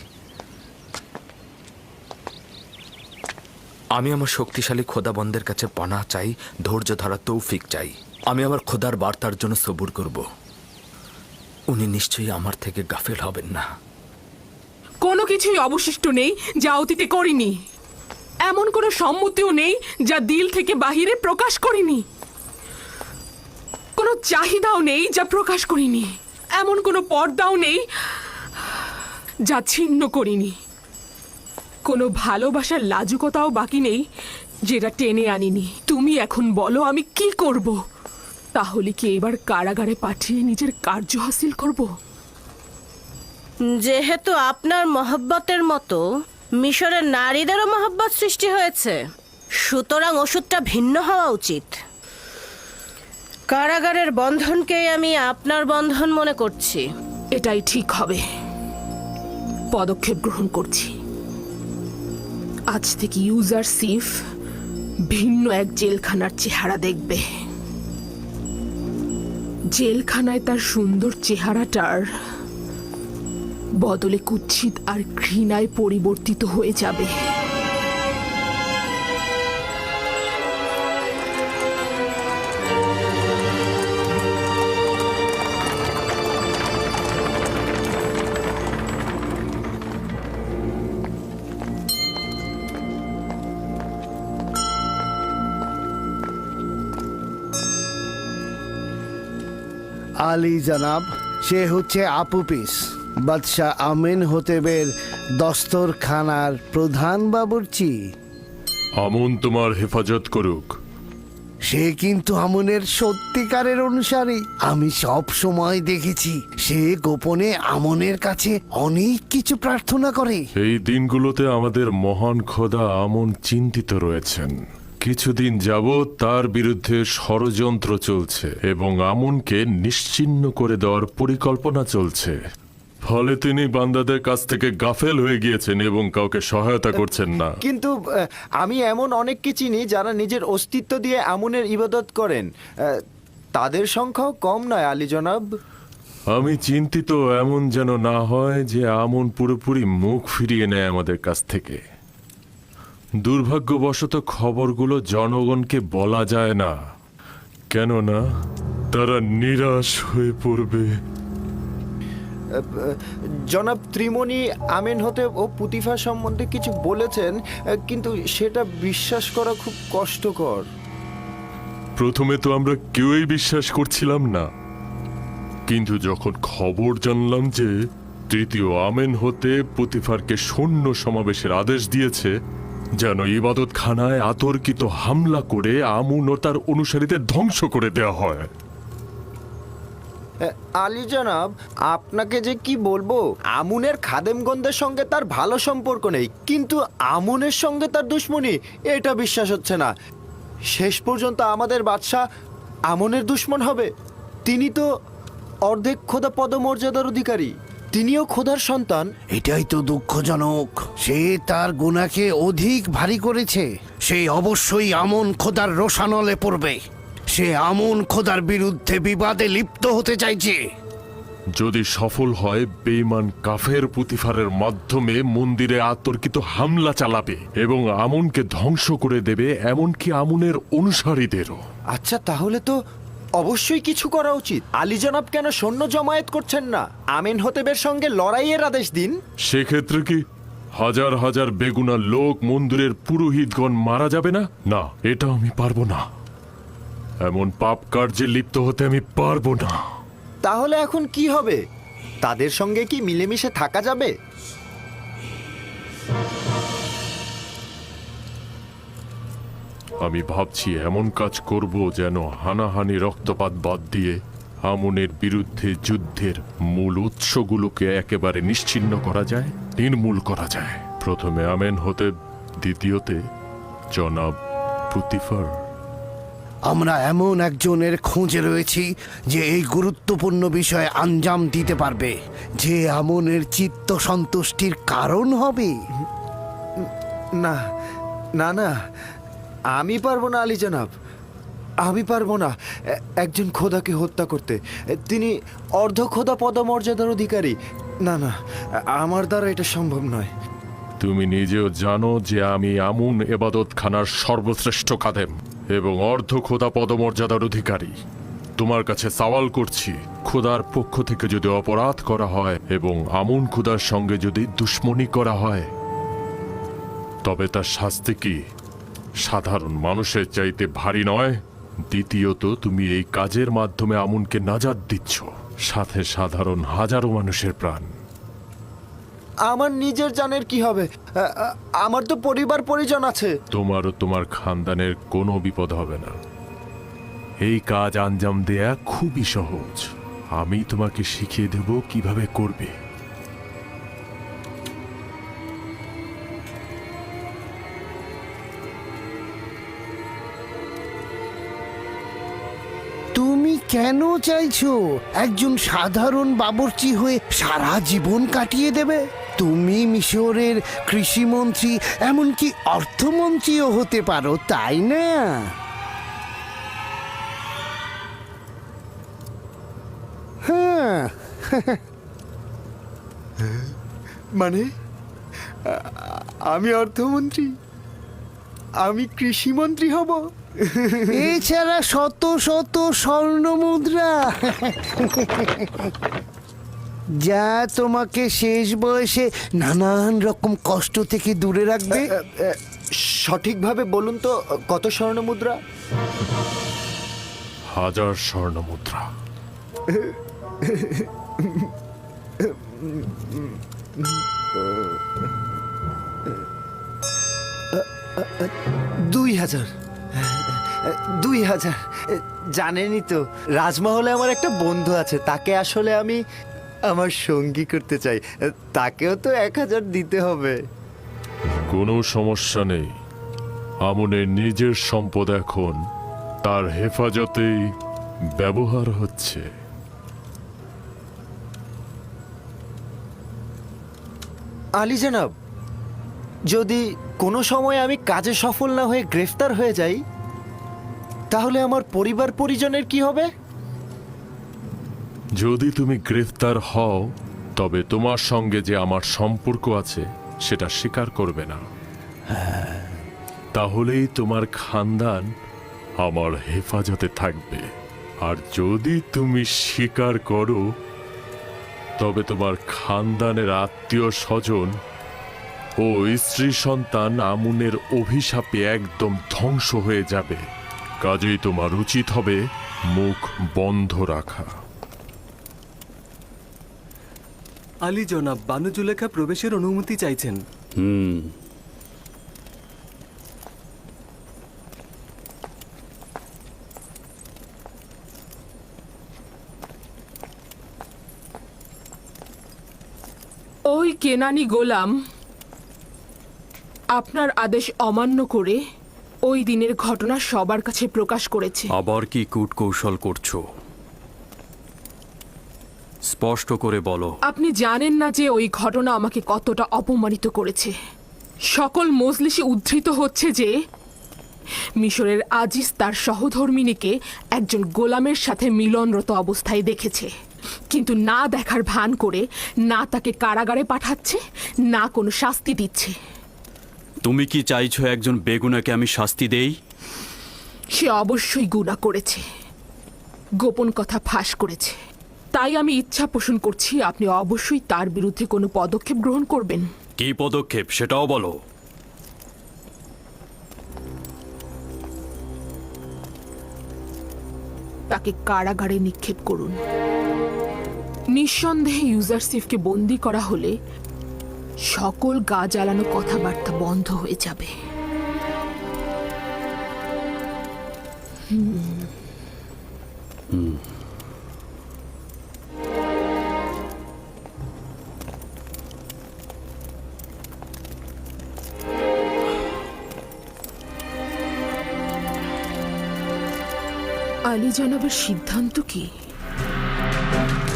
আমি আমার শক্তিশালী খোদাবন্দের কাছে পানাহ চাই, ধৈর্য ধরা তৌফিক চাই। আমি আমার খোদার বার্তার জন্য সবুর করব। উনি নিশ্চয়ই আমার থেকে গাফেল হবেন না। কোনো কিছুই অবশিষ্ট নেই যা অতীতে করিনি, এমন কোনো সম্মতিও নেই যা দিল থেকে বাহিরে প্রকাশ করিনি, কোনো চাহিদাও নেই যা প্রকাশ করিনি। এমন কোনো পর্দাও নেই যা ছিন্ন করিনি, কোনো ভালোবাসার লাজুকতাও বাকি নেই যেটা টেনে আনিনি। তুমি এখন বলো আমি কি করব? তাহলে কি এবার কারাগারে পাঠিয়ে নিজের কার্য হাসিল করব? যেহেতু আপনার মহব্বতের মতো মিশরের নারীদেরও মহব্বত সৃষ্টি হয়েছে, সুতরাং ওষুধটা ভিন্ন হওয়া উচিত। কারাগারের বন্ধনকেই আমি আপনার বন্ধন মনে করছি। এটাই ঠিক হবে। পদক্ষেপ গ্রহণ করছি। আজ থেকে ইউজারশিপ ভিন্ন এক জেলখানার চেহারা দেখবে। জেলখানায় তার সুন্দর চেহারাটার বদলে কুৎসিত আর ঘৃণায় পরিবর্তিত হয়ে যাবে। আলী জনাব, সে হচ্ছে আপুপিস, বাদশাহ আমেন হতেবের দস্তরখানার প্রধান বাবুর্চি। আমুন তোমার হেফাজত করুক। সে কিন্তু আমনের সত্যিকারের অনুসারী। আমি সব সময় দেখেছি সে গোপনে আমনের কাছে অনেক কিছু প্রার্থনা করে। এই দিনগুলোতে আমাদের মহান খোদা আমন চিন্তিত রয়েছেন। কিছুদিন যাবৎ তার বিরুদ্ধে ষড়যন্ত্র চলছে এবং আমনকে নিশ্চিহ্ন করে দেওয়ার পরিকল্পনা চলছে। ফলে তিনি বান্দাদের কাছ থেকে গাফেল হয়ে গিয়েছেন এবং কাউকে সহায়তা করছেন না। কিন্তু আমি এমন অনেককে চিনি যারা নিজের অস্তিত্ব দিয়ে আমুনের ইবাদত করেন। তাদের সংখ্যাও কম নয় আলী জনাব। আমি চিন্তিত এমন যেন না হয় যে আমন পুরোপুরি মুখ ফিরিয়ে নেয় আমাদের কাছ থেকে। দুর্ভাগ্যবশত খবরগুলো জনগণকে বলা যায় না, কেননা তারা নিরাশ হয়ে পড়বে। জনাব ত্রিমণি আমেন হতে ও পুতিফা সম্বন্ধে কিছু বলেছেন, কিন্তু সেটা বিশ্বাস করা খুব কষ্টকর। প্রথমে তো আমরা কেউই বিশ্বাস করছিলাম না, কিন্তু যখন খবর জানলাম যে তৃতীয় আমেন হতে পুতিফারকে সৈন্য সমাবেশের আদেশ দিয়েছে যেন ইবাদতখানায় আতর্কিত হামলা করে আমুন ও তার অনুসারীদের ধ্বংস করে দেওয়া হয়। আলী জনাব, আপনাকে যে কি বলবো, আমুনের খাদেমগণদের সঙ্গে তার ভালো সম্পর্ক নেই, কিন্তু আমুনের সঙ্গে তার দুশ্মনী, এটা বিশ্বাস হচ্ছে না। শেষ পর্যন্ত আমাদের বাদশাহ আমুনের দুশ্মন হবে? তিনি তো অর্ধেক খোদা পদমর্যাদার অধিকারী, তিনিও খোদার সন্তান। এটাই তো দুঃখজনক। সে তার গুনাহকে অধিক ভারী করেছে। সে অবশ্যই আমন খোদার রোষানলে পড়বে। সে আমন খোদার বিরুদ্ধে বিবাদে লিপ্ত হতে চাইছে। যদি সফল হয়, বেঈমান কাফের পুতিফারের মাধ্যমে মন্দিরে আতর্কিত হামলা চালাবে এবং আমনকে ধ্বংস করে দেবে, এমনকি আমনের অনুসারীদেরও। আচ্ছা, তাহলে তো অবশ্যই কিছু করা উচিত। আলী জনাব কেন সৈন্য জমায়েত করছেন না? আমেন হতেবের সঙ্গে লড়াইয়ের আদেশ দিন। সেক্ষেত্রে কি হাজার হাজার বেগুনা লোক মন্দিরের পুরোহিতগণ মারা যাবে না? না, এটা আমি পারবো না। এমন পাপ কার্যে লিপ্ত হতে আমি পারবো না। তাহলে এখন কি হবে? তাদের সঙ্গে কি মিলেমিশে থাকা যাবে? আমি ভাবছি এমন কাজ করব যেন হানাহানি রক্তপাত বাদ দিয়ে আমনের বিরুদ্ধে যুদ্ধের মূল উৎসগুলোকে একেবারে নিশ্চিহ্ন করা যায়, নির্মূল করা যায়। প্রথমে আমেন হতে, দ্বিতীয়তে জনাব পুতিফার। আমরা এমন একজনের খোঁজে রয়েছি যে এই গুরুত্বপূর্ণ বিষয়ে আঞ্জাম দিতে পারবে, যে আমনের চিত্ত সন্তুষ্টির কারণ হবে। না না না, আমি পারবো না আলী জনাব, আমি পারবো না একজন খোদাকে হত্যা করতে। তিনি অর্ধ খোদা পদমর্যাদার অধিকারী। না না, আমার দ্বারা এটা সম্ভব নয়। তুমি নিজেও জানো যে আমি আমুন এবাদতখানার সর্বশ্রেষ্ঠ খাদেম এবং অর্ধ খোদা পদমর্যাদার অধিকারী। তোমার কাছে সওয়াল করছি, খোদার পক্ষ থেকে যদি অপরাধ করা হয় এবং আমুন খোদার সঙ্গে যদি দুশ্মনী করা হয়, তবে তার শাস্তি কি সাধারণ মানুষের চাইতে ভারী নয়? দ্বিতীয়ত, তুমি এই কাজের মাধ্যমে আমুনকে নাজাত দিচ্ছ সাথে সাধারণ হাজারো মানুষের প্রাণ। আমার নিজের জানের কি হবে? আমার তো পরিবার পরিজন আছে। তোমার ও তোমার খানদানের কোনো বিপদ হবে না। এই কাজ আঞ্জাম দেয়া খুবই সহজ। আমি তোমাকে শিখিয়ে দেব কিভাবে করবে। তুমি কেন চাইছো একজন সাধারণ বাবুর্চি হয়ে সারা জীবন কাটিয়ে দেবে? তুমি মিশরের কৃষিমন্ত্রী, এমনকি অর্থমন্ত্রীও হতে পারো, তাই না? হ্যাঁ। মানে আমি অর্থমন্ত্রী, আমি কৃষিমন্ত্রী হব? এছাড়া শত শত স্বর্ণ মুদ্রা, যা তোমাকে শেষ বয়সে নানান রকম কষ্ট থেকে দূরে রাখবে। সঠিকভাবে বলুন তো, কত স্বর্ণ মুদ্রা? 1000 স্বর্ণ মুদ্রা। 2000। 2000। জানেনই তো, রাজমহলে আমার একটা বন্ধু আছে, তাকে আসলে আমি আমার সঙ্গী করতে চাই। তাকেও তো 1000 দিতে হবে। কোনো সমস্যা নেই। আমনের নিজের সম্পদ এখন তার হেফাজতেই ব্যবহার হচ্ছে। আলী জনাব, যদি কোনো সময় আমি কাজে সফল না হয়ে গ্রেফতার হয়ে যাই, তাহলে আমার পরিবার পরিজনের কি হবে? যদি তুমি গ্রেফতার হও, তবে তোমার সঙ্গে যে আমার সম্পর্ক আছে সেটা স্বীকার করবে না। তাহলেই তোমার খানদান আমার হেফাজতে থাকবে। আর যদি তুমি স্বীকার করো, তবে তোমার খানদানের আত্মীয় স্বজন ও স্ত্রী সন্তান আমুনের অভিশাপে একদম ধ্বংস হয়ে যাবে। কাজেই তোমার উচিত হবে মুখ বন্ধ রাখা। আলী জনাব, বানু জুলেখা প্রবেশের অনুমতি চাইছেন। ওই কেনানি গোলাম আপনার আদেশ অমান্য করে ওই দিনের ঘটনা সবার কাছে প্রকাশ করেছে। আবার কি কূটকৌশল করছো? স্পষ্ট করে বলো। আপনি জানেন না যে ওই ঘটনা আমাকে কতটা অপমানিত করেছে। সকল মজলিসে উদ্ধৃত হচ্ছে যে মিশরের আজিজ তার সহধর্মিনীকে একজন গোলামের সাথে মিলনরত অবস্থায় দেখেছে, কিন্তু না দেখার ভান করে না তাকে কারাগারে পাঠাচ্ছে, না কোনো শাস্তি দিচ্ছে। তুমি কি চাইছো একজন বেগুনাকে আমি শাস্তি দেই? সে অবশ্যই গুনাহ করেছে, গোপন কথা ফাঁস করেছে। তাই আমি ইচ্ছা পোষণ করছি আপনি অবশ্যই তার বিরুদ্ধে কোনো পদক্ষেপ গ্রহণ করবেন। কি পদক্ষেপ সেটাও বলো। তাকে কারাগারে নিক্ষেপ করুন। নিঃসন্দেহে ইউজারসিফকে বন্দী করা হলে সকল গা জ্বালানো কথাবার্তা বন্ধ হয়ে যাবে। আলী জনাবের সিদ্ধান্ত কি?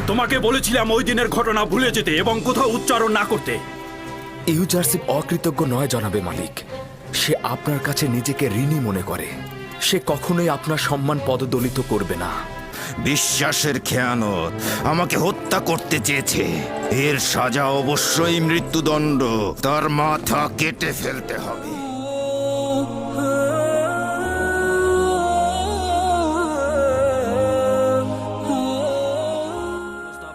তোমাকে বলেছিলাম ওই দিনের ঘটনা ভুলে যেতে এবং কোথাও উচ্চারণ না করতে। ইউজারশিপ অকৃতজ্ঞ নয় জনাবে মালিক। সে আপনার কাছে নিজেকে ঋণী মনে করে। সে কখনোই আপনার সম্মান পদদলিত করবে না। বিশ্বাসের খেয়ানত আমাকে হত্যা করতে চেয়েছে। এর সাজা অবশ্যই মৃত্যুদণ্ড। তার মাথা কেটে ফেলতে হবে।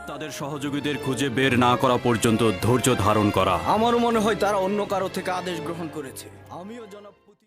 তাদের সহযোগীদের খুঁজে বের না করা পর্যন্ত ধৈর্য ধারণ করা। আমার মনে হয় তারা অন্য কারো থেকে আদেশ গ্রহণ করেছে। আমিও জনাব